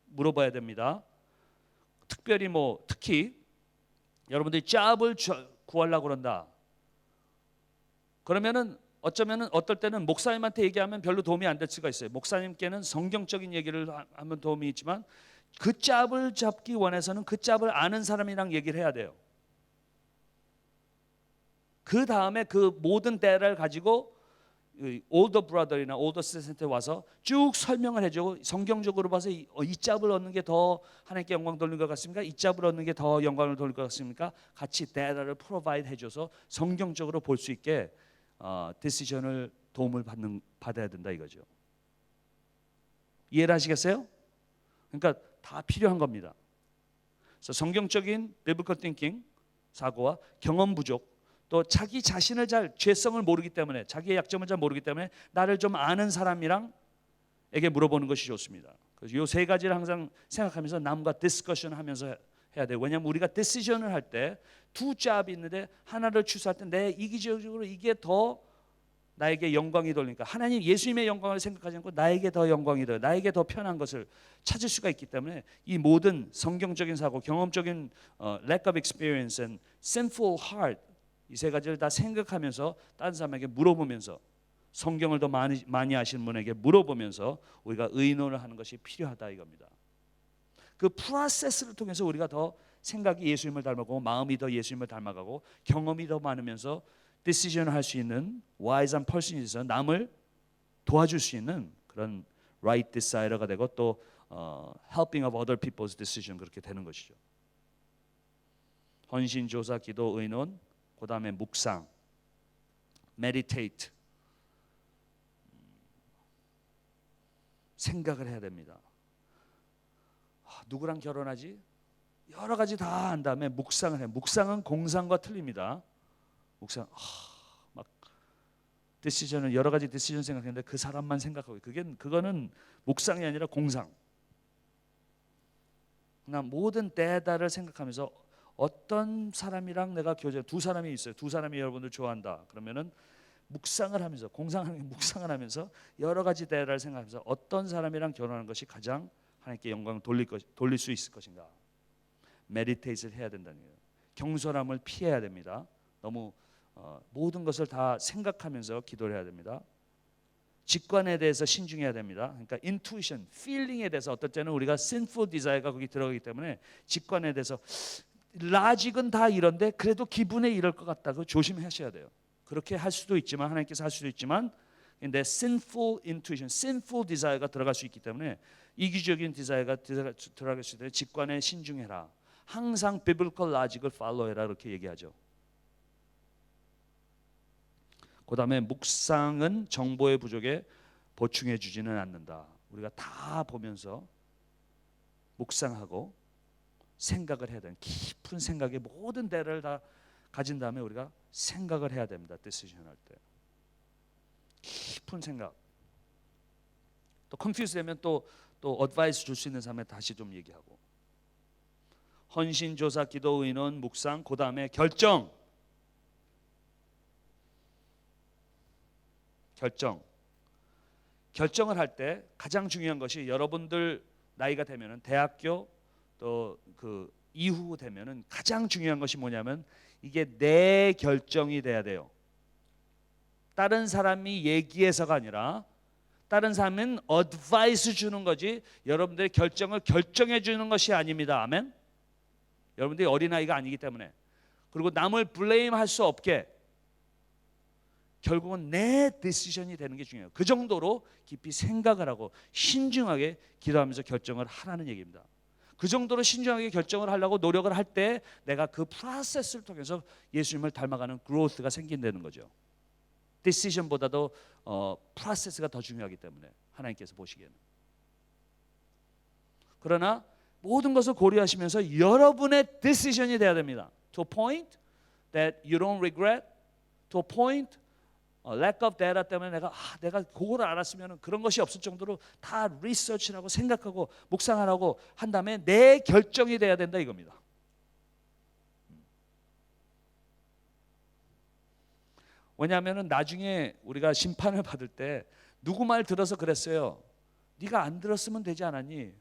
Speaker 1: 물어봐야 됩니다. 특히 여러분들이 잡을 구하려고 그런다. 그러면은 어쩌면은 어떨 때는 목사님한테 얘기하면 별로 도움이 안 될 수가 있어요. 목사님께는 성경적인 얘기를 하면 도움이 있지만 그 짭을 잡기 원해서는 그 짭을 아는 사람이랑 얘기를 해야 돼요. 그 다음에 그 모든 데이터를 가지고 올더 브라더이나 올더 시스터한테 와서 쭉 설명을 해주고 성경적으로 봐서 이 짭을 얻는 게 더 하나님께 영광 돌리는 것 같습니까? 이 짭을 얻는 게 더 영광을 돌릴 것 같습니까? 같이 데이터를 프로바이드 해줘서 성경적으로 볼 수 있게 디시전을 도움을 받아야 된다 이거죠. 이해를 하시겠어요? 그러니까 다 필요한 겁니다. 그래서 성경적인 biblical thinking 사고와 경험 부족, 또 자기 자신을 잘 죄성을 모르기 때문에 자기의 약점을 잘 모르기 때문에 나를 좀 아는 사람이랑 에게 물어보는 것이 좋습니다. 그래서 이 세 가지를 항상 생각하면서 남과 디스커션 하면서 해야 돼요. 왜냐하면 우리가 디시전을 할 때 두 잡이 있는데 하나를 취소할 때 내 이기적으로 이게 더 나에게 영광이 돌리니까 하나님 예수님의 영광을 생각하지 않고 나에게 더 영광이 더 나에게 더 편한 것을 찾을 수가 있기 때문에 이 모든 성경적인 사고, 경험적인 lack of experience and sinful heart 이 세 가지를 다 생각하면서 다른 사람에게 물어보면서 성경을 더 많이 아시는 분에게 물어보면서 우리가 의논을 하는 것이 필요하다 이겁니다. 그 프로세스를 통해서 우리가 더 생각이 예수님을 닮아가고 마음이 더 예수님을 닮아가고 경험이 더 많으면서 디시전을 할 수 있는 와이즈한 펄슨이 있어서 남을 도와줄 수 있는 그런 right decider가 되고 또 helping of other people's decision 그렇게 되는 것이죠. 헌신, 조사, 기도, 의논, 그 다음에 묵상, meditate 생각을 해야 됩니다. 누구랑 결혼하지? 여러 가지 다 한 다음에 묵상을 해. 묵상은 공상과 틀립니다. 묵상 막 디시전을 여러 가지 디시전 생각했는데 그 사람만 생각하고 그거는 묵상이 아니라 공상. 나 모든 데이터를 생각하면서 어떤 사람이랑 내가 교제 두 사람이 있어요. 두 사람이 여러분들 좋아한다. 그러면은 묵상을 하면서 공상하는 묵상을 하면서 여러 가지 데이터를 생각하면서 어떤 사람이랑 결혼하는 것이 가장 하나님께 영광을 돌릴 수 있을 것인가. 메디테이트를 해야 된다는 거예요. 경솔함을 피해야 됩니다. 너무 모든 것을 다 생각하면서 기도를 해야 됩니다. 직관에 대해서 신중해야 됩니다. 그러니까 intuition, feeling에 대해서 어떨 때는 우리가 sinful desire가 거기 들어가기 때문에 직관에 대해서 라직은 다 이런데 그래도 기분에 이럴 것 같다고 조심하셔야 돼요. 그렇게 할 수도 있지만 하나님께서 할 수도 있지만 내 sinful intuition, sinful desire가 들어갈 수 있기 때문에 이기적인 desire가 들어갈 수 있기 때문에 직관에 신중해라. 항상 biblical logic을 follow해라 이렇게 얘기하죠. 그 다음에 묵상은 정보의 부족에 보충해 주지는 않는다. 우리가 다 보면서 묵상하고 생각을 해야 되는 깊은 생각의 모든 데를 다 가진 다음에 우리가 생각을 해야 됩니다. 디시전 할 때 깊은 생각. 또 컨퓨즈 되면 또 어드바이스 줄 수 있는 사람에 다시 좀 얘기하고 헌신, 조사, 기도, 의논, 묵상, 그 다음에 결정을 할 때 가장 중요한 것이 여러분들 나이가 되면은 대학교 또 그 이후 되면은 가장 중요한 것이 뭐냐면 이게 내 결정이 돼야 돼요. 다른 사람이 얘기해서가 아니라 다른 사람은 어드바이스 주는 거지 여러분들의 결정을 결정해 주는 것이 아닙니다. 아멘. 여러분들이 어린아이가 아니기 때문에 그리고 남을 블레임 할 수 없게 결국은 내 디시전이 되는 게 중요해요. 그 정도로 깊이 생각을 하고 신중하게 기도하면서 결정을 하라는 얘기입니다. 그 정도로 신중하게 결정을 하려고 노력을 할 때 내가 그 프로세스를 통해서 예수님을 닮아가는 growth가 생긴다는 거죠. 디시전보다도 프로세스가 더 중요하기 때문에 하나님께서 보시기에는. 그러나 모든 것을 고려하시면서 여러분의 디시전이 돼야 됩니다. To a point that you don't regret. To a point lack of data 때문에 내가 그거를 알았으면 그런 것이 없을 정도로 다 리서치하고 생각하고 묵상하라고 한 다음에 내 결정이 돼야 된다 이겁니다. 왜냐하면 나중에 우리가 심판을 받을 때 누구 말 들어서 그랬어요. 네가 안 들었으면 되지 않았니?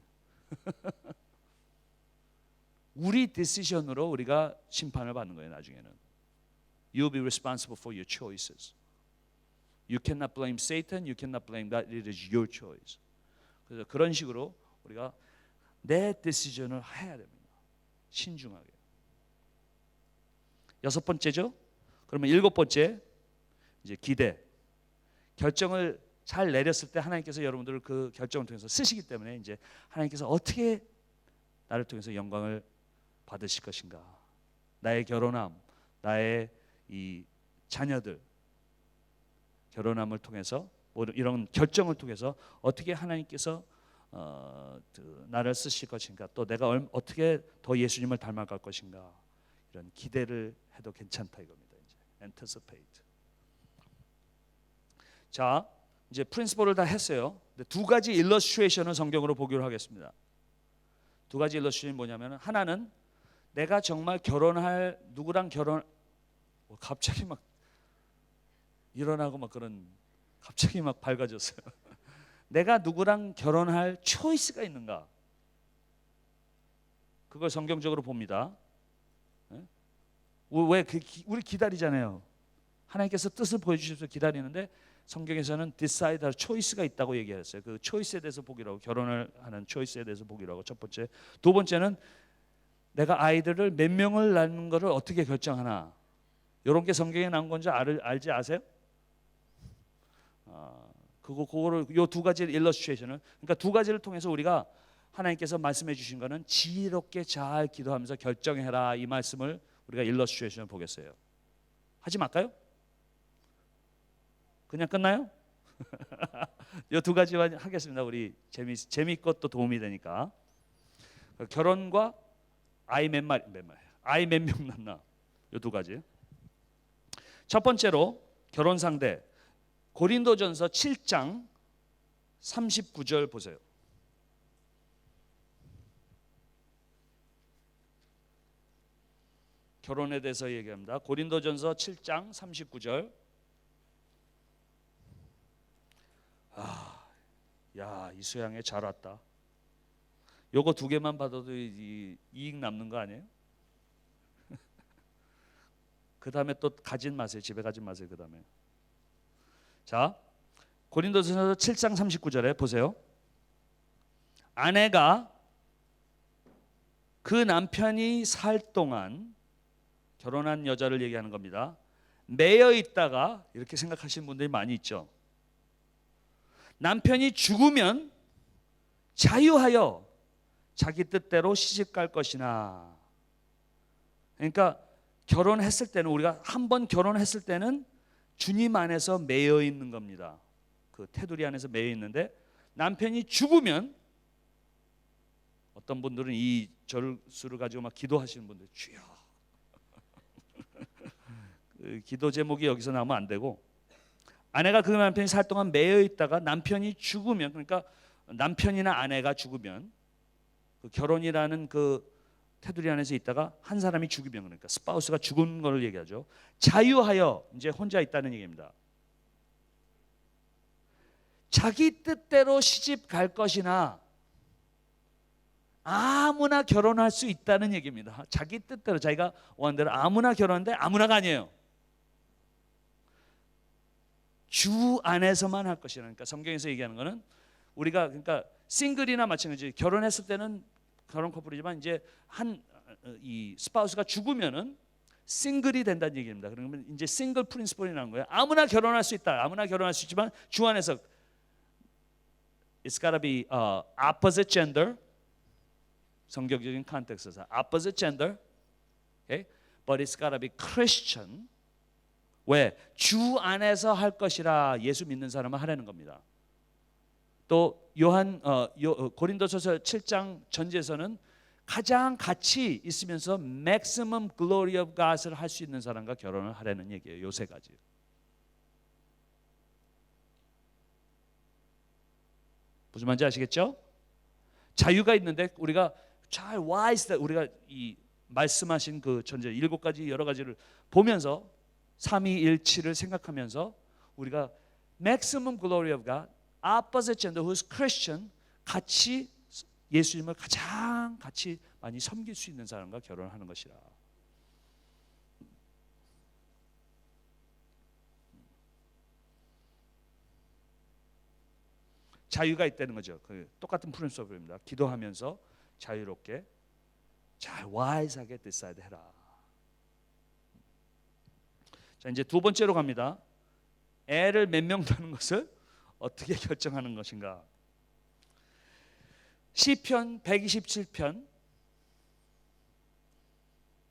Speaker 1: 우리 디시전으로 우리가 심판을 받는 거예요. 나중에는 You'll be responsible for your choices. You cannot blame Satan. You cannot blame God. It is your choice. 그래서 그런 식으로 우리가 내 decision을 해야 됩니다. 신중하게. 여섯 번째죠. 그러면 일곱 번째 이제 기대. 결정을 잘 내렸을 때 하나님께서 여러분들을 그 결정을 통해서 쓰시기 때문에 이제 하나님께서 어떻게 나를 통해서 영광을 받으실 것인가. 나의 결혼함, 나의 이 자녀들 결혼함을 통해서 이런 결정을 통해서 어떻게 하나님께서 나를 쓰실 것인가, 또 내가 어떻게 더 예수님을 닮아갈 것인가, 이런 기대를 해도 괜찮다 이겁니다. 이제 anticipate. 자, 이제 프린시플을 다 했어요. 근데 두 가지 일러스트레이션을 성경으로 보기로 하겠습니다. 두 가지 일러스트레이션이 뭐냐면, 하나는 내가 정말 결혼할 누구랑 갑자기 막 일어나고 막 그런 갑자기 막 밝아졌어요. 내가 누구랑 결혼할 초이스가 있는가? 그걸 성경적으로 봅니다. 왜 우리 기다리잖아요. 하나님께서 뜻을 보여주셔서 기다리는데 성경에서는 decide, 초이스가 있다고 얘기했어요. 그 초이스에 대해서 보기로 하고, 결혼을 하는 초이스에 대해서 보기로 하고, 첫 번째. 두 번째는 내가 아이들을 몇 명을 낳는 것을 어떻게 결정하나. 이런 게 성경에 나온 건지 알지 아세요? 그거를 요 두 가지 일러스트레이션을, 그러니까 두 가지를 통해서 우리가 하나님께서 말씀해 주신 거는 지혜롭게 잘 기도하면서 결정해라, 이 말씀을 우리가 일러스트레이션을 보겠어요. 하지 말까요? 그냥 끝나요? 요 두 가지만 하겠습니다. 우리 재미있고 또 도움이 되니까. 결혼과 아이 몇 명 낳나, 요 두 가지. 첫 번째로 결혼 상대, 고린도전서 7장 39절 보세요. 결혼에 대해서 얘기합니다. 고린도전서 7장 39절. 야, 이수양에 잘 왔다. 요거 두 개만 받아도 이익 남는 거 아니에요? 그 다음에 또 가진 마세요. 집에 가진 마세요. 그 다음에. 자, 고린도전서 7장 39절에 보세요. 아내가 그 남편이 살 동안, 결혼한 여자를 얘기하는 겁니다, 매여 있다가, 이렇게 생각하시는 분들이 많이 있죠. 남편이 죽으면 자유하여 자기 뜻대로 시집갈 것이나. 그러니까 결혼했을 때는, 우리가 한번 결혼했을 때는 주님 안에서 매여 있는 겁니다. 그 테두리 안에서 매여 있는데, 남편이 죽으면, 어떤 분들은 이 절수를 가지고 막 기도하시는 분들, 주여. 그 기도 제목이 여기서 나오면 안 되고, 아내가 그 남편이 살 동안 매여 있다가 남편이 죽으면, 그러니까 남편이나 아내가 죽으면, 그 결혼이라는 그 테두리 안에서 있다가 한 사람이 죽으면, 그러니까 스파우스가 죽은 걸 얘기하죠. 자유하여 이제 혼자 있다는 얘기입니다. 자기 뜻대로 시집 갈 것이나, 아무나 결혼할 수 있다는 얘기입니다. 자기 뜻대로, 자기가 원하는 대로 아무나 결혼하는데, 아무나가 아니에요. 주 안에서만 할 것이라. 그러니까 성경에서 얘기하는 거는, 우리가 그러니까 싱글이나 마찬가지, 결혼했을 때는 결혼 커플이지만 이제 이 스파우스가 죽으면은 싱글이 된다는 얘기입니다. 그러면 이제 싱글 프린시플이라는 거예요. 아무나 결혼할 수 있다. 아무나 결혼할 수 있지만 주 안에서 it's gotta be opposite gender. 성경적인 컨텍스트에서 opposite gender. Okay? But it's gotta be Christian. 왜? 주 안에서 할 것이라. 예수 믿는 사람은 하라는 겁니다. 또 고린도서서 7장 전제에서는 가장 같이 있으면서 maximum glory of God을 할 수 있는 사람과 결혼을 하라는 얘기예요. 요 세 가지. 무슨 말인지 아시겠죠? 자유가 있는데 우리가 잘 wise, 우리가 이 말씀하신 그 전제 7가지 여러 가지를 보면서 삼위일치를 생각하면서 우리가 maximum glory of God, opposite gender who's Christian, 같이 예수님을 가장 같이 많이 섬길 수 있는 사람과 결혼하는 것이라. 자유가 있다는 거죠. 그 똑같은 프린시플입니다. 기도하면서 자유롭게 잘 와이즈하게 디사이드 해라. 자, 이제 두 번째로 갑니다. 애를 몇 명 두는 것을 어떻게 결정하는 것인가? 시편 127편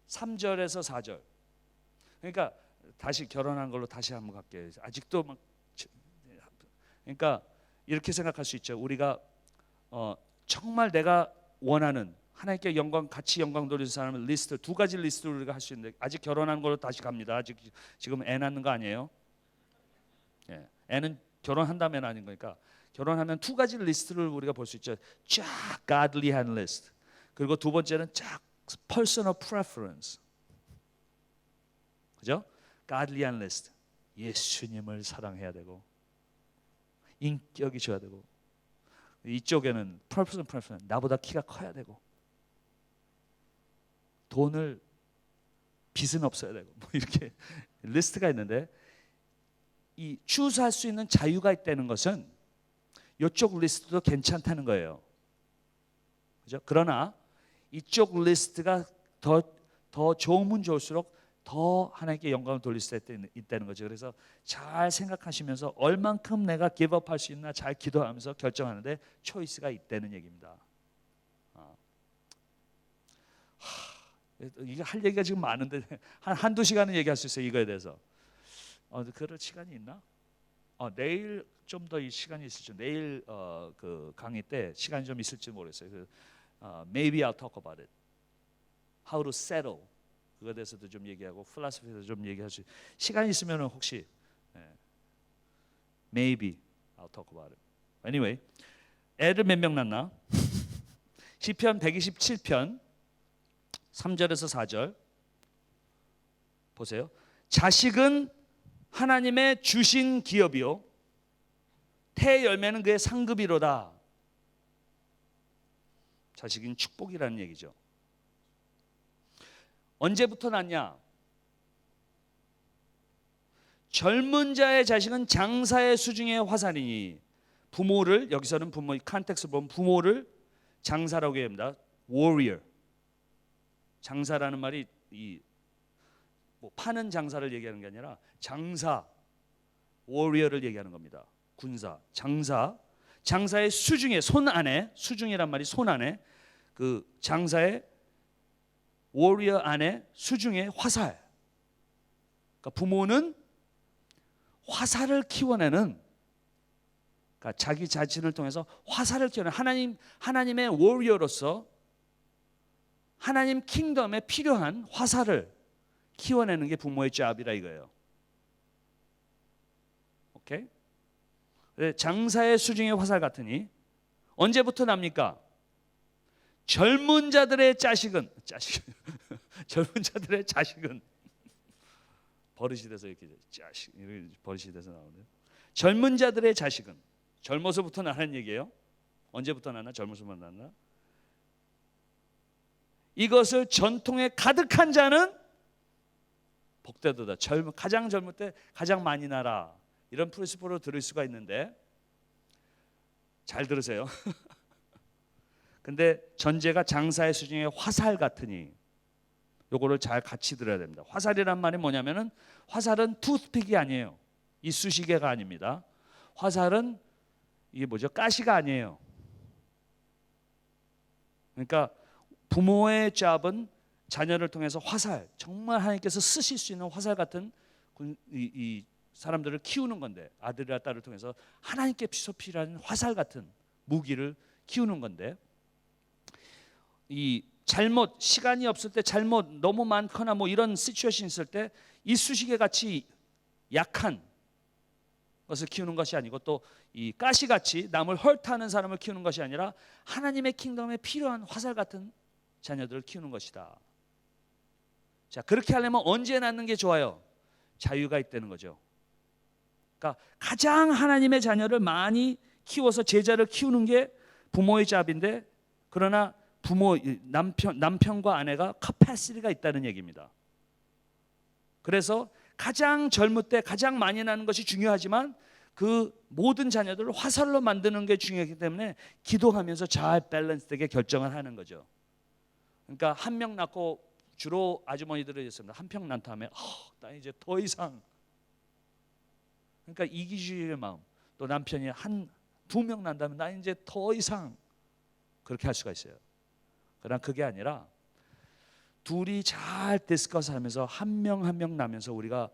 Speaker 1: 3절에서 4절. 그러니까 다시 결혼한 걸로 다시 한번 갈게요. 아직도 막 그러니까 이렇게 생각할 수 있죠. 우리가 정말 내가 원하는 하나님께 영광, 같이 영광 돌리는 사람을 리스트, 두 가지 리스트를 우리가 할 수 있는데 아직 결혼한 걸로 다시 갑니다. 아직 지금 애 낳는 거 아니에요? 예, 애는 결혼한다면 아닌 거니까 결혼하면 두 가지 리스트를 우리가 볼 수 있죠. 쫙 godly한 리스트. 그리고 두 번째는 쫙 personal preference. 그죠? godly한 리스트. 예수님을 사랑해야 되고 인격이 좋아야 되고 이쪽에는 personal preference. 나보다 키가 커야 되고 돈을 빚은 없어야 되고 뭐 이렇게 리스트가 있는데 이 추수할 수 있는 자유가 있다는 것은 이쪽 리스트도 괜찮다는 거예요. 그죠? 그러나 이쪽 리스트가 더 좋으면 좋을수록 더 하나님께 영광을 돌릴 수 있다는 거죠. 그래서 잘 생각하시면서 얼만큼 내가 기브업할 수 있나 잘 기도하면서 결정하는데 초이스가 있다는 얘기입니다. 이게 할 얘기가 지금 많은데 한두 시간은 얘기할 수 있어요. 이거에 대해서. 그럴 시간이 있나? 내일 좀 더 이 시간이 있을지. 내일 그 강의 때 시간이 좀 있을지 모르겠어요. Maybe I'll talk about it. How to settle. 그거에 대해서도 좀 얘기하고 필로소피에도 좀 얘기할 수. 시간이 있으면 혹시 Maybe I'll talk about it. Anyway, 애를 몇 명 낳나? 시편 127편 3절에서 4절 보세요. 자식은 하나님의 주신 기업이요 태의 열매는 그의 상급이로다. 자식은 축복이라는 얘기죠. 언제부터 낳냐? 젊은 자의 자식은 장사의 수중의 화살이니 부모를 여기서는 부모의 컨텍스트를 보면 부모를 장사라고 합니다. warrior. 장사라는 말이 뭐 파는 장사를 얘기하는 게 아니라 장사, warrior를 얘기하는 겁니다. 군사, 장사의 수중에 손 안에 수중이란 말이 손 안에 그 장사의 warrior 안에 수중에 화살. 그러니까 부모는 화살을 키워내는 그러니까 자기 자신을 통해서 화살을 키워내는 하나님의 warrior로서 하나님 킹덤에 필요한 화살을 키워내는 게 부모의 잡이라 이거예요. 오케이? 장사의 수중의 화살 같으니 언제부터 납니까? 젊은 자들의 자식은 젊은 자들의 자식은 버릇이 돼서 이렇게 자식 버릇이 돼서 나오네요. 젊은 자들의 자식은 젊어서부터 나는 얘기예요. 언제부터 나나? 젊어서부터 나나? 이것을 전통에 가득한 자는 복되도다. 가장 젊을 때 가장 많이 나라. 이런 프린시플로 들을 수가 있는데 잘 들으세요. 근데 전제가 장사의 수중에 화살 같으니 요거를 잘 같이 들어야 됩니다. 화살이란 말이 뭐냐면은 화살은 투스픽이 아니에요. 이쑤시개가 아닙니다. 화살은 이게 뭐죠? 가시가 아니에요. 그러니까 부모의 잡은 자녀를 통해서 화살, 정말 하나님께서 쓰실 수 있는 화살 같은 이 사람들을 키우는 건데 아들이나 딸을 통해서 하나님께 필요한 화살 같은 무기를 키우는 건데 이 잘못 시간이 없을 때 잘못 너무 많거나 뭐 이런 시츄에이션 있을 때 이쑤시개 같이 약한 것을 키우는 것이 아니고 또 이 가시같이 남을 헐트하는 사람을 키우는 것이 아니라 하나님의 킹덤에 필요한 화살 같은 자녀들을 키우는 것이다. 자, 그렇게 하려면 언제 낳는 게 좋아요? 자유가 있다는 거죠. 그러니까 가장 하나님의 자녀를 많이 키워서 제자를 키우는 게 부모의 잡인데 그러나 남편과 아내가 커패시티가 있다는 얘기입니다. 그래서 가장 젊을 때 가장 많이 낳는 것이 중요하지만 그 모든 자녀들을 화살로 만드는 게 중요하기 때문에 기도하면서 잘 밸런스되게 결정을 하는 거죠. 그러니까 한 명 낳고 주로 아주머니들은 있습니다. 한 명 낳다 하면 나 이제 더 이상, 그러니까 이기주의의 마음. 또 남편이 한 두 명 난다면 나 이제 더 이상, 그렇게 할 수가 있어요. 그러나 그게 아니라 둘이 잘 디스커스 하면서 한 명 한 명 나면서 우리가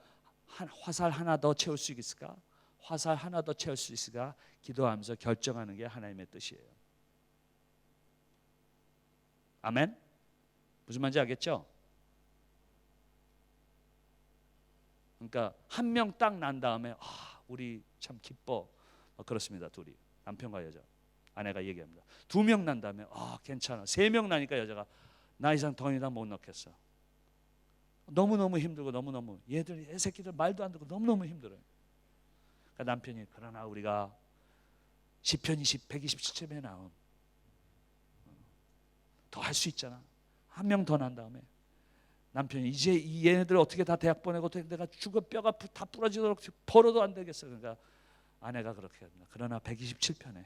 Speaker 1: 화살 하나 더 채울 수 있을까? 화살 하나 더 채울 수 있을까? 기도하면서 결정하는 게 하나님의 뜻이에요. 아멘? 무슨 말인지 알겠죠? 그러니까 한 명 딱 난 다음에 우리 참 기뻐. 그렇습니다. 둘이, 남편과 여자, 아내가 얘기합니다. 두 명 난 다음에 괜찮아. 세 명 나니까 여자가 나 이상 더 이상 못 넣겠어. 너무너무 힘들고 너무너무 얘들 애새끼들 말도 안 듣고 너무너무 힘들어요. 그러니까 남편이 그러나 우리가 시편 127편에 나온 더 할 수 있잖아. 한 명 더 난 다음에 남편이 이제 이 얘네들 어떻게 다 대학 보내고 내가 죽어 뼈가 다 부러지도록 벌어도 안 되겠어. 그러니까 아내가 그렇게 합니다. 그러나 127편에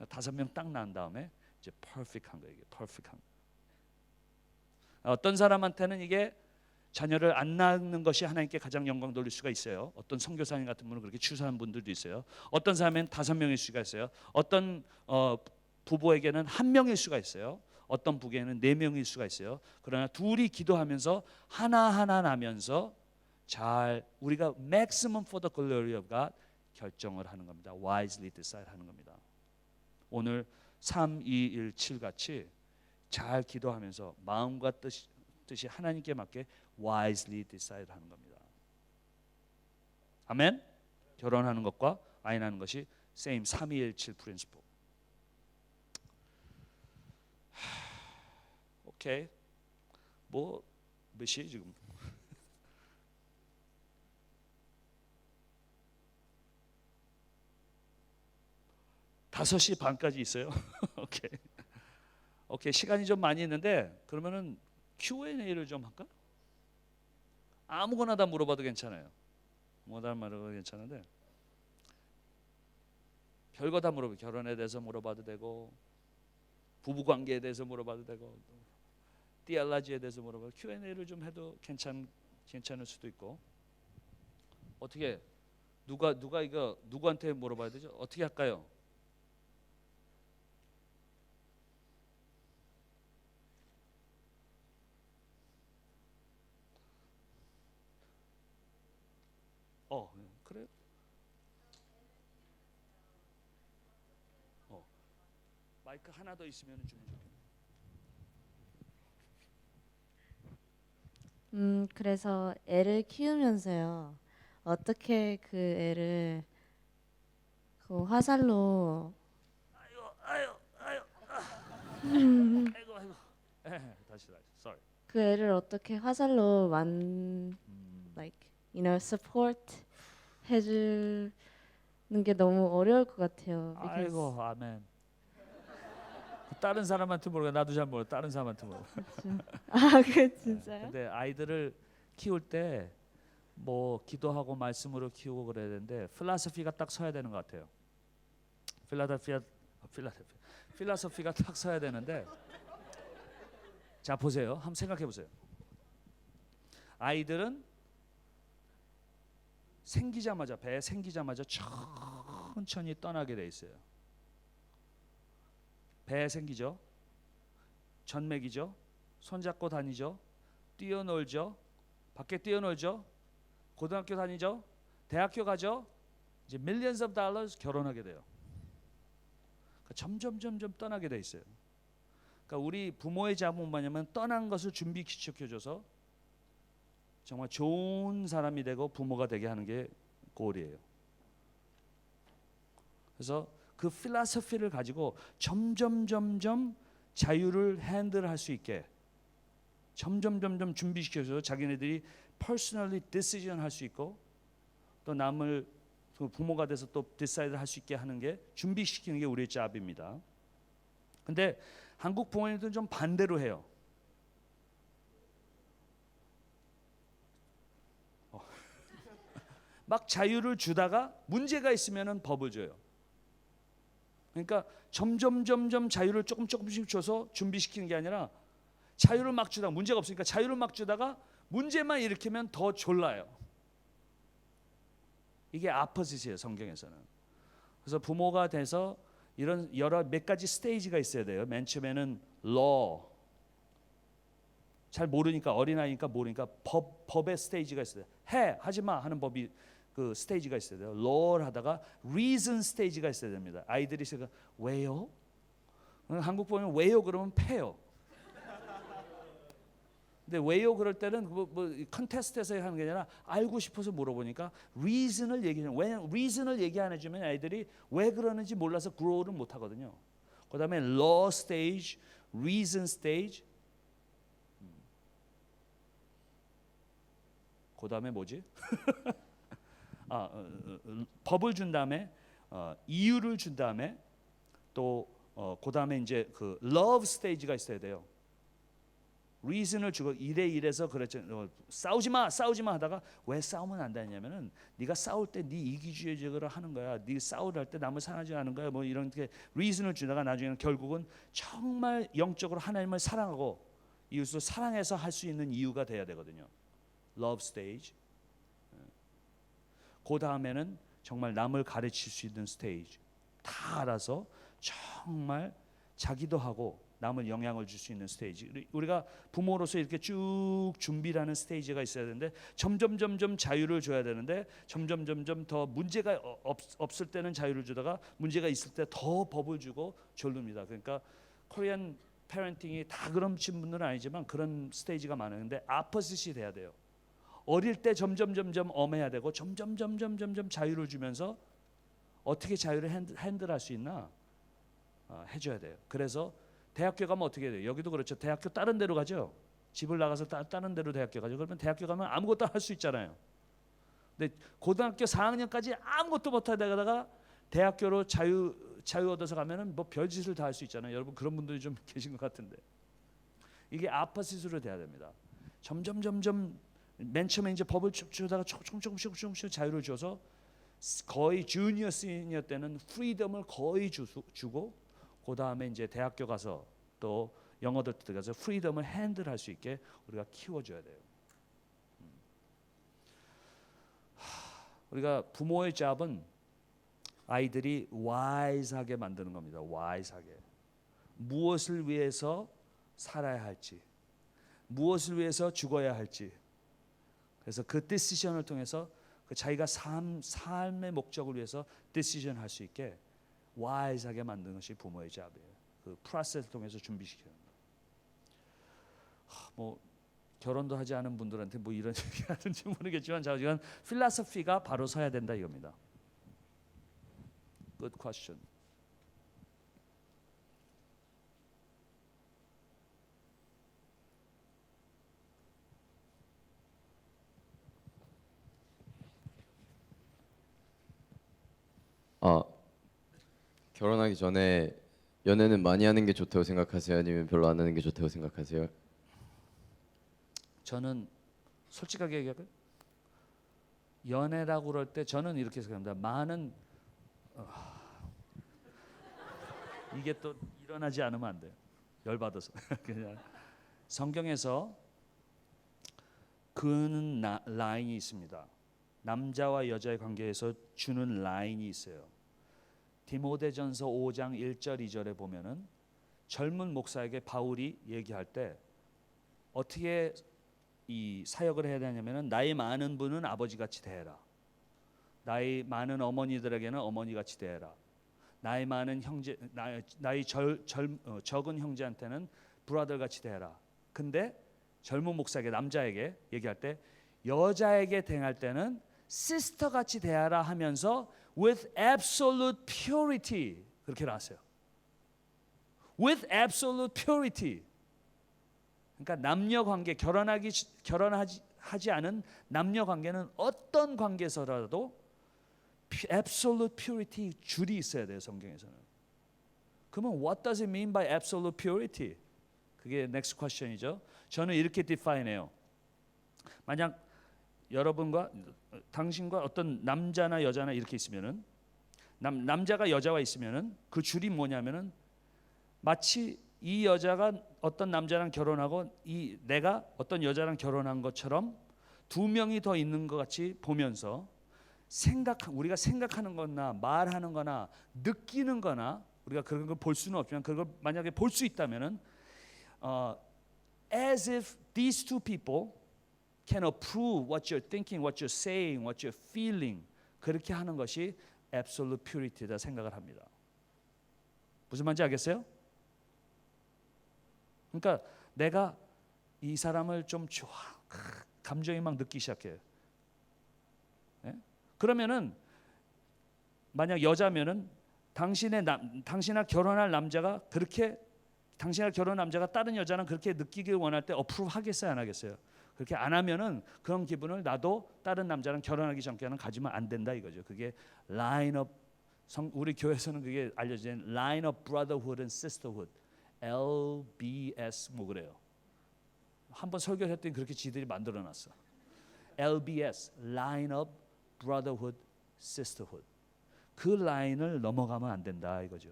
Speaker 1: 5명 딱 난 다음에 이제 퍼펙트한 거예요. 이게 퍼펙트한 거. 어떤 사람한테는 이게 자녀를 안 낳는 것이 하나님께 가장 영광 돌릴 수가 있어요. 어떤 선교사님 같은 분은 그렇게 추수하는 분들도 있어요. 어떤 사람은 5명일 수가 있어요. 어떤 부부에게는 1명일 수가 있어요. 어떤 부부에게는 4명일 수가 있어요. 그러나 둘이 기도하면서 하나하나 나면서 잘 우리가 maximum for the glory of God 결정을 하는 겁니다. wisely decide 하는 겁니다. 오늘 3, 2, 1, 7 같이 잘 기도하면서 마음과 뜻이 하나님께 맞게 wisely decide 하는 겁니다. 아멘? 결혼하는 것과 아이 낳는 것이 same 3, 2, 1, 7 principle. 오케이. 뭐 몇 시에 지금? 5시 반까지 있어요. 오케이. 오케이. 시간이 좀 많이 있는데 그러면은 Q&A를 좀 할까? 아무거나 다 물어봐도 괜찮아요. 뭐다 말해도 괜찮은데 별거 다 물어봐. 결혼에 대해서 물어봐도 되고 부부 관계에 대해서 물어봐도 되고 디알라지에 대해서 물어봐도 Q&A를 좀 해도 괜찮을 수도 있고. 어떻게 누가 이거 누구한테 물어봐야 되죠? 어떻게 할까요? 그래. 마이크 하나 더 있으면 주면 좋겠네.
Speaker 2: 그래서 애를 키우면서요. 어떻게 그 애를 그 화살로
Speaker 1: 아유. 아이고. 다시. Sorry.
Speaker 2: 그 애를 어떻게 화살로 like support 해주는 게 너무 어려울 것 같아요.
Speaker 1: 아이고, 아멘. 다른 사람한테 모르고 나도 잘 모르고 다른 사람한테 모르고.
Speaker 2: 그 진짜요?
Speaker 1: 근데 아이들을 키울 때 뭐 기도하고 말씀으로 키우고 그래야 되는데 필라소피가 딱 서야 되는 것 같아요. 필라소피가 딱 서야 되는데 자 보세요. 한번 생각해 보세요. 아이들은 배에 생기자마자 천천히 떠나게 돼 있어요. 배에 생기죠. 전맥이죠. 손잡고 다니죠. 뛰어놀죠. 밖에 뛰어놀죠. 고등학교 다니죠. 대학교 가죠. 이제 millions of dollars 결혼하게 돼요. 그러니까 점점 떠나게 돼 있어요. 그러니까 우리 부모의 작업은 뭐냐면 떠난 것을 준비시켜줘서 정말 좋은 사람이 되고 부모가 되게 하는 게 골이에요. 그래서 그 필라소피를 가지고 점점 자유를 핸들할 수 있게 점점 준비시켜서 자기네들이 personally decision 할 수 있고 또 남을 부모가 돼서 또 decide 할 수 있게 하는 게 준비시키는 게 우리의 잡입니다. 근데 한국 부모님들은 좀 반대로 해요. 막 자유를 주다가 문제가 있으면은 법을 줘요. 그러니까 점점 자유를 조금씩 줘서 준비시키는 게 아니라 자유를 막 주다가 문제가 없으니까 자유를 막 주다가 문제만 일으키면 더 졸라요. 이게 아퍼짓이에요, 성경에서는. 그래서 부모가 돼서 이런 여러 몇 가지 스테이지가 있어야 돼요. 맨 처음에는 law, 잘 모르니까 어린아이니까 모르니까 법의 스테이지가 있어요. 하지 마 하는 법이 그 스테이지가 있어야 돼요. law를 하다가 reason 스테이지가 있어야 됩니다. 아이들이 생각 왜요? 한국 보면 왜요 그러면 패요. 근데 왜요 그럴 때는 뭐 컨테스트에서 하는 게 아니라 알고 싶어서 물어보니까 reason을 얘기해요. 왜 reason을 얘기 안 해주면 아이들이 왜 그러는지 몰라서 grow를 못 하거든요. 그다음에 law stage, reason stage. 그다음에 뭐지? 법을 준 다음에 이유를 준 다음에 또 그다음에 이제 그 love stage가 있어야 돼요. reason을 주고 이래서 그랬죠. 싸우지 마 하다가 왜 싸우면 안 되냐면은 네가 싸울 때 네 이기주의적으로 하는 거야. 네 싸울 때 남을 사랑하지 않은 거야. 뭐 이런 게 reason을 주다가 나중에는 결국은 정말 영적으로 하나님을 사랑하고 이웃을 사랑해서 할 수 있는 이유가 돼야 되거든요. love stage. 그 다음에는 정말 남을 가르칠 수 있는 스테이지. 다 알아서 정말 자기도 하고 남을 영향을 줄 수 있는 스테이지. 우리가 부모로서 이렇게 쭉 준비라는 스테이지가 있어야 되는데 점점 자유를 줘야 되는데 점점 더 문제가 없을 때는 자유를 주다가 문제가 있을 때 더 법을 주고 졸릅니다. 그러니까 코리안 패런팅이 다 그런 분들은 아니지만 그런 스테이지가 많은데 아퍼짓이 돼야 돼요. 어릴 때 점점 엄해야 되고 점점 자유를 주면서 어떻게 자유를 핸들할 수 있나 해줘야 돼요. 그래서 대학교 가면 어떻게 돼요? 여기도 그렇죠. 대학교 다른 데로 가죠. 집을 나가서 다른 데로 대학교 가죠. 그러면 대학교 가면 아무것도 할 수 있잖아요. 근데 고등학교 4학년까지 아무것도 못하다가 대학교로 자유 얻어서 가면은 뭐 별짓을 다 할 수 있잖아요. 여러분 그런 분들이 좀 계신 것 같은데 이게 아퍼짓으로 돼야 됩니다. 점점 맨 처음에 이제 법을 주다가 조금씩 자유를 줘서 거의 주니어 시니어 때는 프리덤을 거의 주고 그 다음에 이제 대학교 가서 또 영어들 들어가서 프리덤을 핸들할 수 있게 우리가 키워줘야 돼요. 우리가 부모의 잡은 아이들이 wise하게 만드는 겁니다. wise하게 무엇을 위해서 살아야 할지, 무엇을 위해서 죽어야 할지. 그래서 그 디시전을 통해서 그 자기가 삶의 목적을 위해서 디시전 할 수 있게 와이즈하게 만드는 것이 부모의 잡이에요. 그 프로세스를 통해서 준비시키는 거. 뭐 결혼도 하지 않은 분들한테 뭐 이런 얘기 하는지 모르겠지만 이건 필라소피가 바로 서야 된다 이겁니다. Good question.
Speaker 3: 결혼하기 전에 연애는 많이 하는 게 좋다고 생각하세요? 아니면 별로 안 하는 게 좋다고 생각하세요?
Speaker 1: 저는 솔직하게 얘기할까요? 연애라고 그럴 때 저는 이렇게 생각합니다. 많은 이게 또 일어나지 않으면 안 돼요. 열받아서 그냥 성경에서 그는 라인이 있습니다. 남자와 여자의 관계에서 주는 라인이 있어요. 디모데전서 5장 1절 2절에 보면은 젊은 목사에게 바울이 얘기할 때 어떻게 이 사역을 해야 되냐면은 나이 많은 분은 아버지같이 대해라. 나이 많은 어머니들에게는 어머니같이 대해라. 나이 많은 형제 적은 형제한테는 브라더같이 대해라. 근데 젊은 목사에게 남자에게 얘기할 때 여자에게 대할 때는 시스터같이 대하라 하면서 with absolute purity 그렇게 나왔어요. with absolute purity. 그러니까 남녀 관계 결혼하지 않은 남녀 관계는 어떤 관계에서라도 absolute purity 줄이 있어야 돼요, 성경에서는. 그러면 what does it mean by absolute purity? 그게 next question이죠. 저는 이렇게 define해요. 만약 여러분과 당신과 어떤 남자나 여자나 이렇게 있으면은 남자가 여자와 있으면은 그 줄이 뭐냐면은 마치 이 여자가 어떤 남자랑 결혼하고 이 내가 어떤 여자랑 결혼한 것처럼 두 명이 더 있는 것 같이 보면서 우리가 생각하는 거나 말하는 거나 느끼는 거나 우리가 그런 걸 볼 수는 없지만 그걸 만약에 볼 수 있다면은 as if these two people can approve what you're thinking, what you're saying, what you're feeling 그렇게 하는 것이 absolute purity다 생각을 합니다. 무슨 말인지 알겠어요? 그러니까 내가 이 사람을 좀 좋아 감정이 막 느끼기 시작해요. 예? 그러면은 만약 여자면은 당신이랑 결혼할 남자가 그렇게 당신이랑 결혼한 남자가 다른 여자랑 그렇게 느끼길 원할 때 어프로브 하겠어요 안 하겠어요? 그렇게 안 하면은 그런 기분을 나도 다른 남자랑 결혼하기 전까지는 가지면 안 된다 이거죠. 그게 line of 우리 교회에서는 그게 알려진 line of brotherhood and sisterhood LBS 뭐 그래요. 한번 설교를 했더니 그렇게 지들이 만들어놨어. LBS line of brotherhood sisterhood 그 라인을 넘어가면 안 된다 이거죠.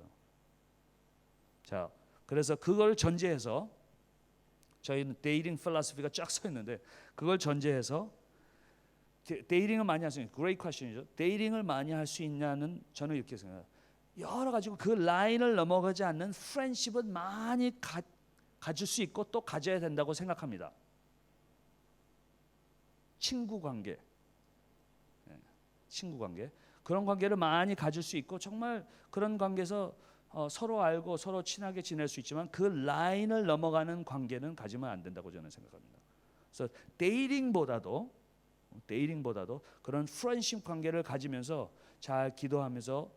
Speaker 1: 자, 그래서 그걸 전제해서 저희는 데이팅 필로소피가 쫙 서 있는데 그걸 전제해서 데이팅을 많이 할 수 있는 great question이죠. 데이팅을 많이 할 수 있냐는 저는 이렇게 생각해요. 여러 가지고 그 라인을 넘어가지 않는 프렌십은 많이 가질 수 있고 또 가져야 된다고 생각합니다. 친구 관계, 친구 관계 그런 관계를 많이 가질 수 있고 정말 그런 관계에서 서로 알고 서로 친하게 지낼 수 있지만 그 라인을 넘어가는 관계는 가지면 안 된다고 저는 생각합니다. 그래서 데이팅보다도 그런 프렌십 관계를 가지면서 잘 기도하면서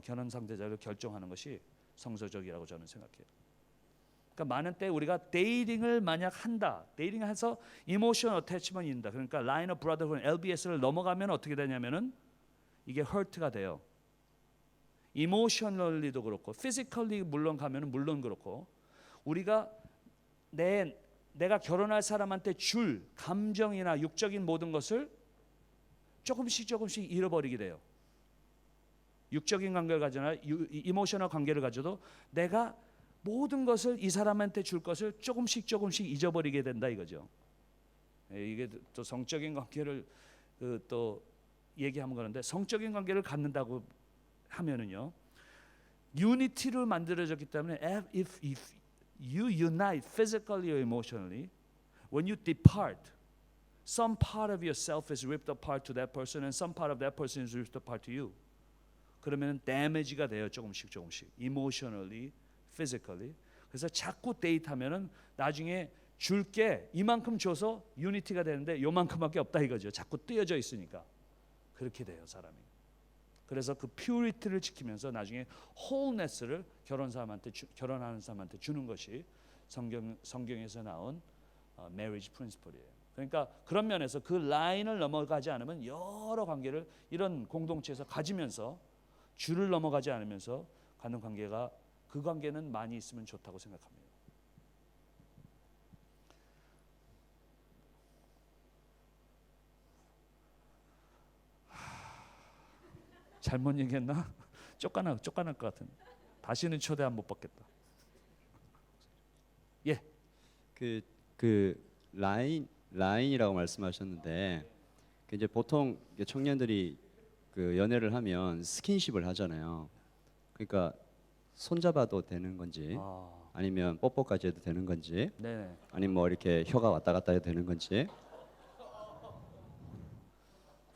Speaker 1: 결혼 상대자를 결정하는 것이 성서적이라고 저는 생각해요. 그러니까 많은 때 우리가 데이팅을 만약 한다, 데이팅해서 이모션 어태치먼이 있다. 그러니까 라인 오브 브라더후드 LBS를 넘어가면 어떻게 되냐면은 이게 hurt가 돼요. 이모셔널리도 그렇고, 피지컬리 물론 가면은 물론 그렇고, 우리가 내가 결혼할 사람한테 줄 감정이나 육적인 모든 것을 조금씩 잃어버리게 돼요. 육적인 관계를 가지나 이모셔널 관계를 가져도 내가 모든 것을 이 사람한테 줄 것을 조금씩 잊어버리게 된다 이거죠. 이게 또 성적인 관계를 또 얘기하면 그런데 성적인 관계를 갖는다고 하면은요 유니티로 만들어졌기 때문에 if you unite physically or emotionally, when you depart, some part of yourself is ripped apart to that person, and some part of that person is ripped apart to you. 그러면 damage가 돼요 조금씩 emotionally, physically. 그래서 자꾸 데이트하면은 나중에 줄게 이만큼 줘서 유니티가 되는데 요만큼밖에 없다 이거죠. 자꾸 띄어져 있으니까 그렇게 돼요 사람이. 그래서 그 퓨리티를 지키면서 나중에 홀네스를 결혼하는 사람한테 주는 것이 성경에서 나온 marriage principle이에요. 그러니까 그런 면에서 그 라인을 넘어가지 않으면 여러 관계를 이런 공동체에서 가지면서 줄을 넘어가지 않으면서 가는 관계가 그 관계는 많이 있으면 좋다고 생각합니다. 잘못 얘기했나? 쫓겨날 것 같은. 다시는 초대 안 못 받겠다. 예.
Speaker 4: 그 라인이라고 말씀하셨는데 그 이제 보통 청년들이 그 연애를 하면 스킨십을 하잖아요. 그러니까 손잡아도 되는 건지 아니면 뽀뽀까지 해도 되는 건지
Speaker 1: 네.
Speaker 4: 아니면 뭐 이렇게 혀가 왔다 갔다 해도 되는 건지.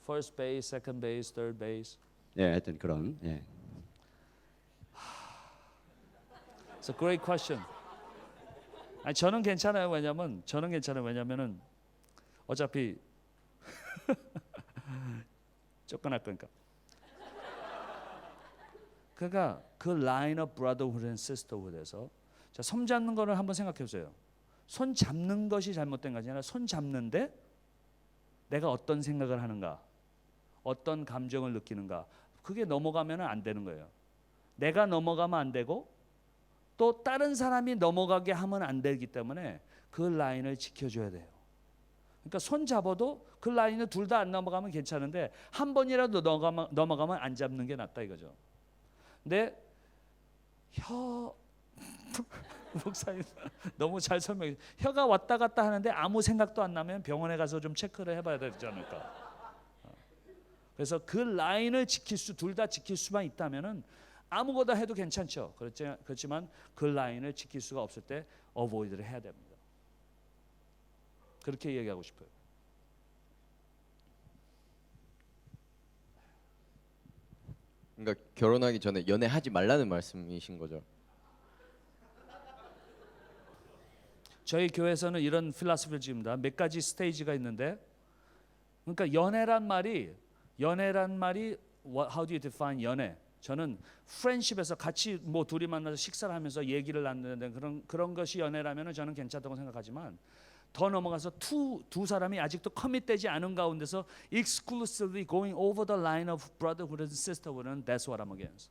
Speaker 1: First base, second base, third base.
Speaker 4: 예, 하여튼 그런. 예.
Speaker 1: It's a great question. 아니, 저는 괜찮아요. 왜냐면은 어차피 쫓겨날 거니까. 그러니까 그 line of brotherhood and sisterhood에서 자, 손 잡는 거를 한번 생각해 보세요. 손 잡는 것이 잘못된 것이 아니라 손 잡는데 내가 어떤 생각을 하는가, 어떤 감정을 느끼는가, 그게 넘어가면 안 되는 거예요. 내가 넘어가면 안 되고 또 다른 사람이 넘어가게 하면 안 되기 때문에 그 라인을 지켜줘야 돼요. 그러니까 손 잡아도 그 라인을 둘 다 안 넘어가면 괜찮은데 한 번이라도 넘어가면 안 잡는 게 낫다 이거죠. 근데 목사님 너무 잘 설명해. 혀가 왔다 갔다 하는데 아무 생각도 안 나면 병원에 가서 좀 체크를 해봐야 되지 않을까. 그래서 그 라인을 둘 다 지킬 수만 있다면은 아무거나 해도 괜찮죠. 그렇지만 그 라인을 지킬 수가 없을 때 어보이드를 해야 됩니다. 그렇게 얘기하고 싶어요.
Speaker 3: 그러니까 결혼하기 전에 연애하지 말라는 말씀이신 거죠.
Speaker 1: 저희 교회에서는 이런 필라소피를 지금다. 몇 가지 스테이지가 있는데, 그러니까 연애란 말이 how do you define 연애? 저는 프렌십에서 같이 뭐 둘이 만나서 식사를 하면서 얘기를 나누는 그런 것이 연애라면은 저는 괜찮다고 생각하지만 더 넘어가서 두 사람이 아직도 커밋되지 않은 가운데서 exclusively going over the line of brotherhood and sisterhood는 that's what I'm against.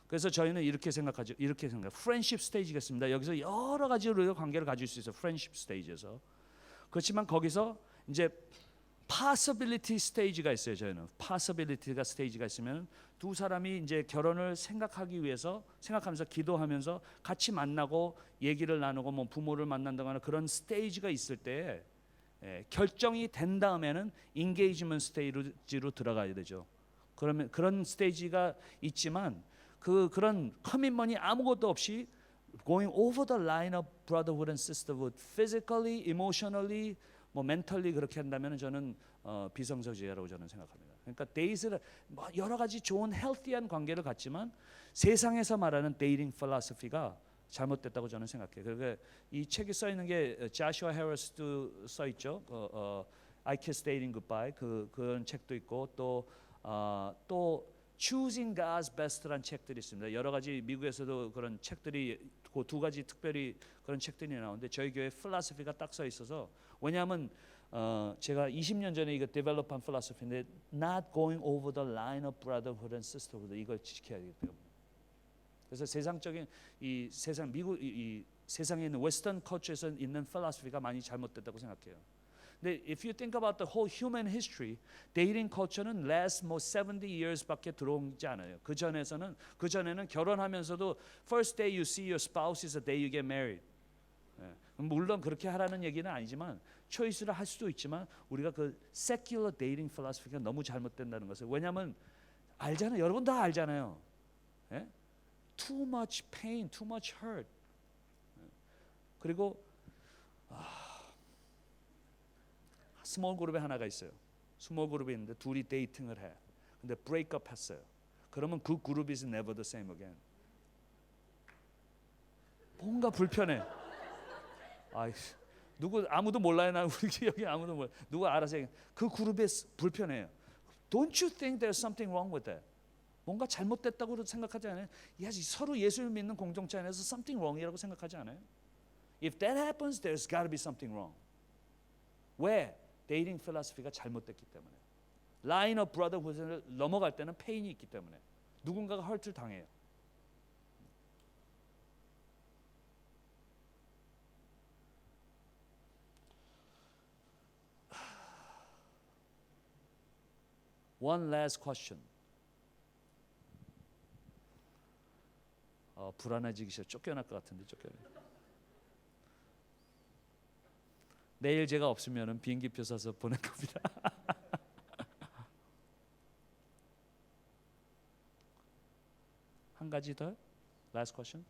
Speaker 1: 그래서 저희는 이렇게 생각하죠. 프렌십 스테이지겠습니다. 여기서 여러 가지로 관계를 가질 수 있어요. 프렌십 스테이지에서. 그렇지만 거기서 이제 possibility 스테이지가 있어요. 저희는 possibility가 스테이지가 있으면 두 사람이 이제 결혼을 생각하면서 기도하면서 같이 만나고 얘기를 나누고 뭐 부모를 만난다거나 그런 스테이지가 있을 때 결정이 된 다음에는 인게이지먼트 스테이지로 들어가야 되죠. 그러면 그런 스테이지가 있지만 그런 커밋먼이 아무것도 없이 going over the line of brotherhood and sisterhood, physically, emotionally, 뭐 mentally 그렇게 한다면 저는 비성소지자라고 저는 생각합니다. 그러니까 데이트를 뭐 여러 가지 좋은 헬티한 관계를 갖지만 세상에서 말하는 데이팅 필로소피가 잘못됐다고 저는 생각해요. 그러니까 이 책에 써 있는 게 자슈아 해리스도 써 있죠. I Kiss Dating Goodbye 그런 책도 있고 또 Choosing God's Best라는 책들이 있습니다. 여러 가지 미국에서도 그런 책들이 그 두 가지 특별히 그런 책들이 나오는데 저희 교회 필로소피가 딱 써 있어서 왜냐하면 제가 20년 전에 이거 데벨롭한 필로소피인데 not going over the line of brotherhood and sisterhood 이걸 지켜야 되기 때문에 그래서 세상적인 이 세상 미국 이 세상에 있는 웨스턴 컬처에서 있는 필로소피가 많이 잘못됐다고 생각해요. 근데 if you think about the whole human history, dating culture는 last 뭐 70 years밖에 들어오지 않아요. 그 전에는 결혼하면서도 first day you see your spouse is the day you get married. 물론 그렇게 하라는 얘기는 아니지만 초이스를 할 수도 있지만 우리가 그 secular dating philosophy가 너무 잘못된다는 것을 왜냐하면 알잖아요. 여러분 다 알잖아요. Too much pain, too much hurt. 그리고 스몰 그룹에 하나가 있어요. 스몰 그룹이 있는데 둘이 데이팅을 해. 근데 브레이크업 했어요. 그러면 그 그룹이 is never the same again. 뭔가 불편해. 누구 아무도 몰라요. 나 우리 여기 아무도 몰라. 누가 알아서 얘기해. 그 그룹에 불편해요. Don't you think there's something wrong with that? 뭔가 잘못됐다고 생각하지 않아요? 서로 예수를 믿는 공동체 안에서 something wrong이라고 생각하지 않아요? If that happens, there's got to be something wrong. 왜? 데이팅 필로소피가 잘못됐기 때문에. 라인 오브 브라더후드를 넘어갈 때는 페인이 있기 때문에 누군가가 헐트를 당해요. One last question. 불안해지기 시작. 쫓겨날 것 같은데 쫓겨나. 내일 제가 없으면은 비행기표 사서 보낼 겁니다. 한 가지 더. Last question.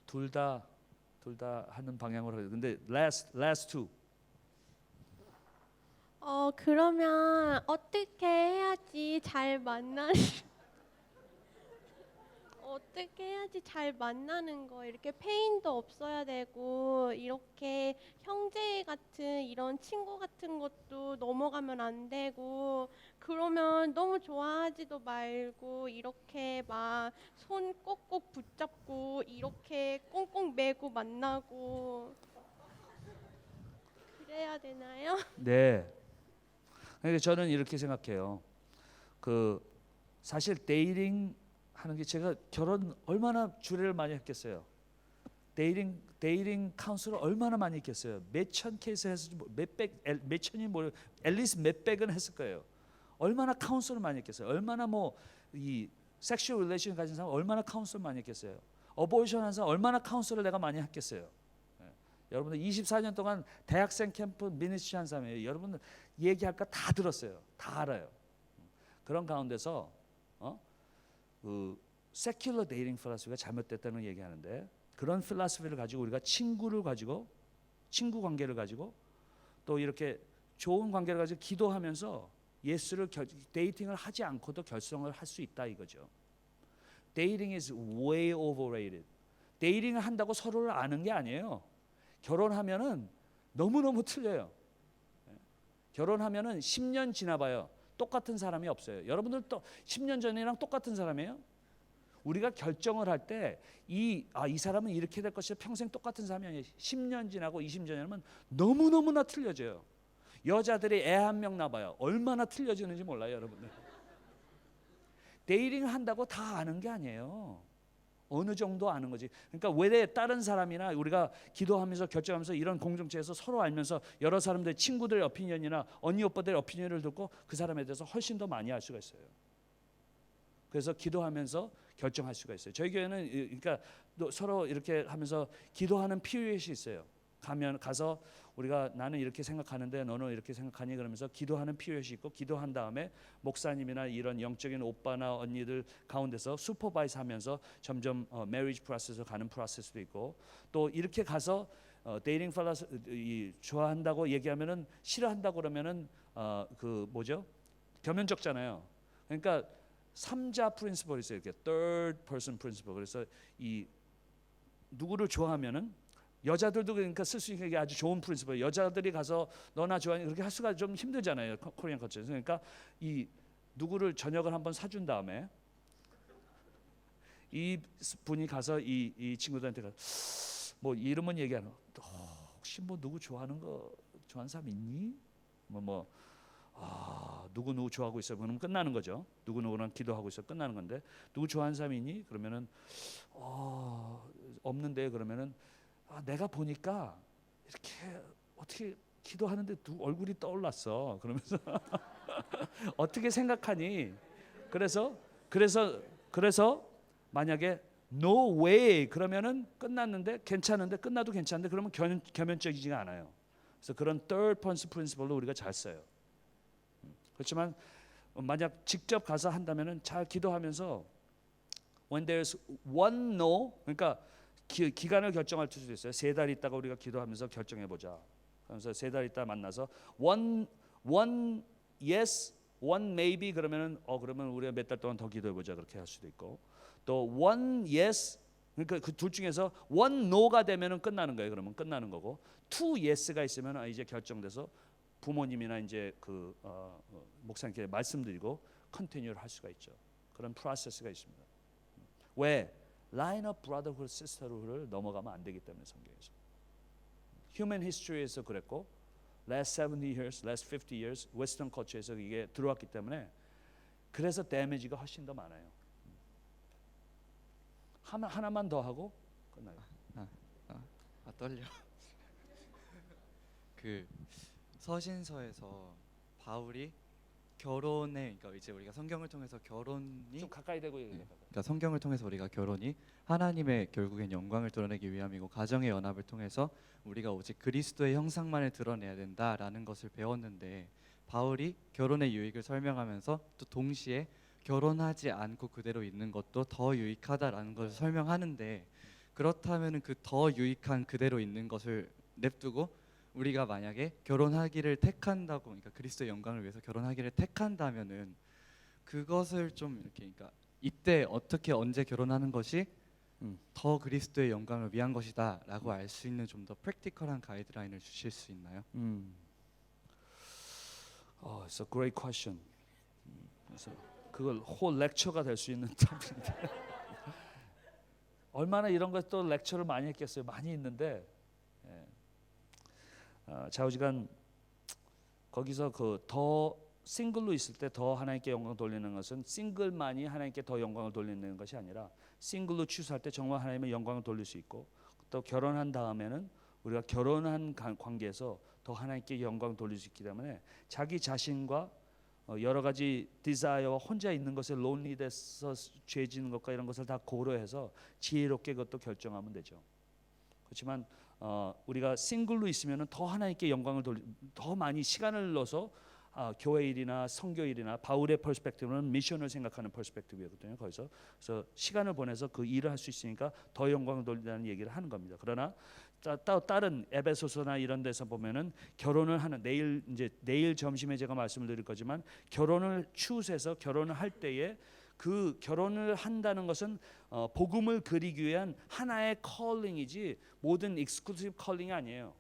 Speaker 1: 둘 다 하는 방향으로 해요. 근데 last two.
Speaker 5: 그러면 어떻게 해야지 잘 만나는 거 이렇게 페인도 없어야 되고 이렇게 형제 같은 이런 친구 같은 것도 넘어가면 안 되고 그러면 너무 좋아하지도 말고 이렇게 막 손 꼭꼭 붙잡고 이렇게 꽁꽁 매고 만나고 그래야 되나요?
Speaker 1: 네. 그러니까 저는 이렇게 생각해요. 사실 데이팅 하는 게 제가 결혼 얼마나 주례를 많이 했겠어요. 데이팅 카운슬을 얼마나 많이 했겠어요. 몇천 케이스 해서 몇 천이 뭐 앨리스 몇백은 했을 거예요. 얼마나 카운슬을 많이 했겠어요. 얼마나 뭐 이 섹슈얼 릴레이션 가진 사람 얼마나 카운슬을 많이 했겠어요. 어보이션 한 사람 얼마나 카운슬을 내가 많이 했겠어요. 여러분들 24년 동안 대학생 캠프 미니스트리 한 사람이에요. 여러분들 얘기할 거 다 들었어요. 다 알아요. 그런 가운데서 그 세큘러 데이팅 필라소피가 잘못됐다는 얘기하는데 그런 필라소피를 가지고 우리가 친구를 가지고 친구 관계를 가지고 또 이렇게 좋은 관계를 가지고 기도하면서 예수를 데이팅을 하지 않고도 결성을 할 수 있다 이거죠. Dating is way overrated. 데이팅을 한다고 서로를 아는 게 아니에요. 결혼하면은 너무너무 틀려요. 결혼하면은 10년 지나봐요. 똑같은 사람이 없어요. 여러분들 또 10년 전이랑 똑같은 사람이에요? 우리가 결정을 할 때 이 사람은 이렇게 될 것이다 평생 똑같은 사람이 아니에요. 10년 지나고 20년 지나면 너무너무나 틀려져요. 여자들이 애 한 명 낳아봐요. 얼마나 틀려지는지 몰라요 여러분들. 데이팅 한다고 다 아는 게 아니에요. 어느 정도 아는 거지. 그러니까 왜 다른 사람이나 우리가 기도하면서 결정하면서 이런 공동체에서 서로 알면서 여러 사람들 친구들의 오피니언이나 언니 오빠들의 오피니언을 듣고 그 사람에 대해서 훨씬 더 많이 알 수가 있어요. 그래서 기도하면서 결정할 수가 있어요. 저희 교회는 그러니까 서로 이렇게 하면서 기도하는 피리엇이 있어요. 가서 우리가 나는 이렇게 생각하는데 너는 이렇게 생각하니 그러면서 기도하는 피리엇이 있고 기도한 다음에 목사님이나 이런 영적인 오빠나 언니들 가운데서 슈퍼바이즈 하면서 점점 메리지 프로세스로 가는 프로세스도 있고 또 이렇게 가서 데이팅 필라스 좋아한다고 얘기하면은 싫어한다고 그러면은 그 뭐죠? 겸연쩍잖아요. 그러니까 3자 프린시플이 있어요. 이렇게 third person principle. 그래서 이 누구를 좋아하면은 여자들도 그러니까 쓸 수 있는 게 아주 좋은 프린시플. 여자들이 가서 너나 좋아하니 그렇게 할 수가 좀 힘들잖아요. 코리안 커처에서. 그러니까 이 누구를 저녁을 한번 사준 다음에 이 분이 가서 이 친구들한테 뭐 이름은 얘기 안 하고 혹시 뭐 누구 좋아하는 사람 있니? 누구 좋아하고 있어. 그러면 끝나는 거죠. 누구랑 기도하고 있어. 끝나는 건데 누구 좋아하는 사람이 있니? 그러면은 없는데 그러면은 내가 보니까 이렇게 어떻게 기도하는데 얼굴이 떠올랐어. 그러면서 어떻게 생각하니? 그래서 만약에 no way 그러면은 끝났는데 괜찮은데 끝나도 괜찮은데 그러면 겸연적이지가 않아요. 그래서 그런 third person principle로 우리가 잘 써요. 그렇지만 만약 직접 가서 한다면은 잘 기도하면서 when there's one no 그러니까 기간을 결정할 수도 있어요. 3달 있다가 우리가 기도하면서 결정해 보자. 그래서 3달 있다 만나서 one yes, one maybe 그러면은 그러면 우리가 몇 달 동안 더 기도해 보자 그렇게 할 수도 있고 또 one yes 그러니까 그 둘 중에서 one no가 되면은 끝나는 거예요. 그러면 끝나는 거고 two yes가 있으면 이제 결정돼서 부모님이나 이제 그 목사님께 말씀드리고 컨티뉴를 할 수가 있죠. 그런 프로세스가 있습니다. 왜? 라인 오브 브라더후드 시스터후드를 넘어가면 안 되기 때문에 성경에서. 휴먼 히스토리에서 그랬고 last 70 years, last 50 years 웨스턴 커처에서 이게 들어왔기 때문에 그래서 데미지가 훨씬 더 많아요. 하나만 더 하고 끝나요.
Speaker 6: 떨려. 그 서신서에서 바울이 결혼에 그러니까 이제 우리가 성경을 통해서 결혼이
Speaker 1: 좀 가까이 대고 얘기해.
Speaker 6: 그러니까 성경을 통해서 우리가 결혼이 하나님의 결국엔 영광을 드러내기 위함이고 가정의 연합을 통해서 우리가 오직 그리스도의 형상만을 드러내야 된다라는 것을 배웠는데 바울이 결혼의 유익을 설명하면서 또 동시에 결혼하지 않고 그대로 있는 것도 더 유익하다라는 것을 설명하는데 그렇다면은 그 더 유익한 그대로 있는 것을 냅두고 우리가 만약에 결혼하기를 택한다고 그러니까 그리스도의 영광을 위해서 결혼하기를 택한다면은 그것을 좀 이렇게 그러니까 이때 어떻게 언제 결혼하는 것이 더 그리스도의 영광을 위한 것이다라고 알 수 있는 좀 더 프랙티컬한 가이드라인을 주실 수 있나요?
Speaker 1: It's a great question. 그래서 그걸 whole lecture가 될 수 있는 답인데 얼마나 이런 것 또 렉처를 많이 했겠어요. 많이 있는데 좌우지간 거기서 그 더 싱글로 있을 때 더 하나님께 영광 돌리는 것은 싱글만이 하나님께 더 영광을 돌리는 것이 아니라 싱글로 취소할 때 정말 하나님의 영광을 돌릴 수 있고 또 결혼한 다음에는 우리가 결혼한 관계에서 더 하나님께 영광을 돌릴 수 있기 때문에 자기 자신과 여러 가지 디자이어와 혼자 있는 것에 론리돼서 죄 짓는 것과 이런 것을 다 고려해서 지혜롭게 그것도 결정하면 되죠. 그렇지만 우리가 싱글로 있으면은 더 하나님께 영광을 더 많이 시간을 넣어서 교회 일이나 선교 일이나 바울의 퍼스펙티브는 미션을 생각하는 퍼스펙티브거든요. 거기서 그래서 시간을 보내서 그 일을 할 수 있으니까 더 영광을 돌린다는 얘기를 하는 겁니다. 그러나 다른 에베소서나 이런 데서 보면은 결혼을 하는 내일 점심에 제가 말씀을 드릴 거지만 결혼을 추스해서 결혼을 할 때에 그 결혼을 한다는 것은 복음을 그리기 위한 하나의 컬링이지 모든 익스클루시브 컬링이 아니에요.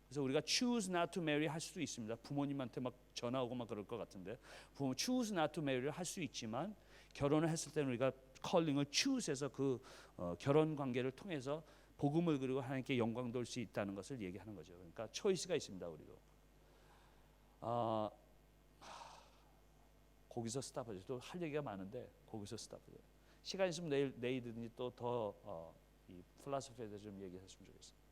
Speaker 1: 그래서 우리가 choose not to marry 할 수도 있습니다. 부모님한테 막 전화 오고 막 그럴 것 같은데 부모 choose not to marry를 할 수 있지만 결혼을 했을 때는 우리가 컬링을 choose해서 그 결혼 관계를 통해서 복음을 그리고 하나님께 영광 돌 수 있다는 것을 얘기하는 거죠. 그러니까 초이스가 있습니다. 우리도 거기서 스탑하죠. 또 할 얘기가 많은데 거기서 스탑하죠. 시간 있으면 내일이든지 또 더 이 필라소피에 대해서 좀 얘기했으면 좋겠어요.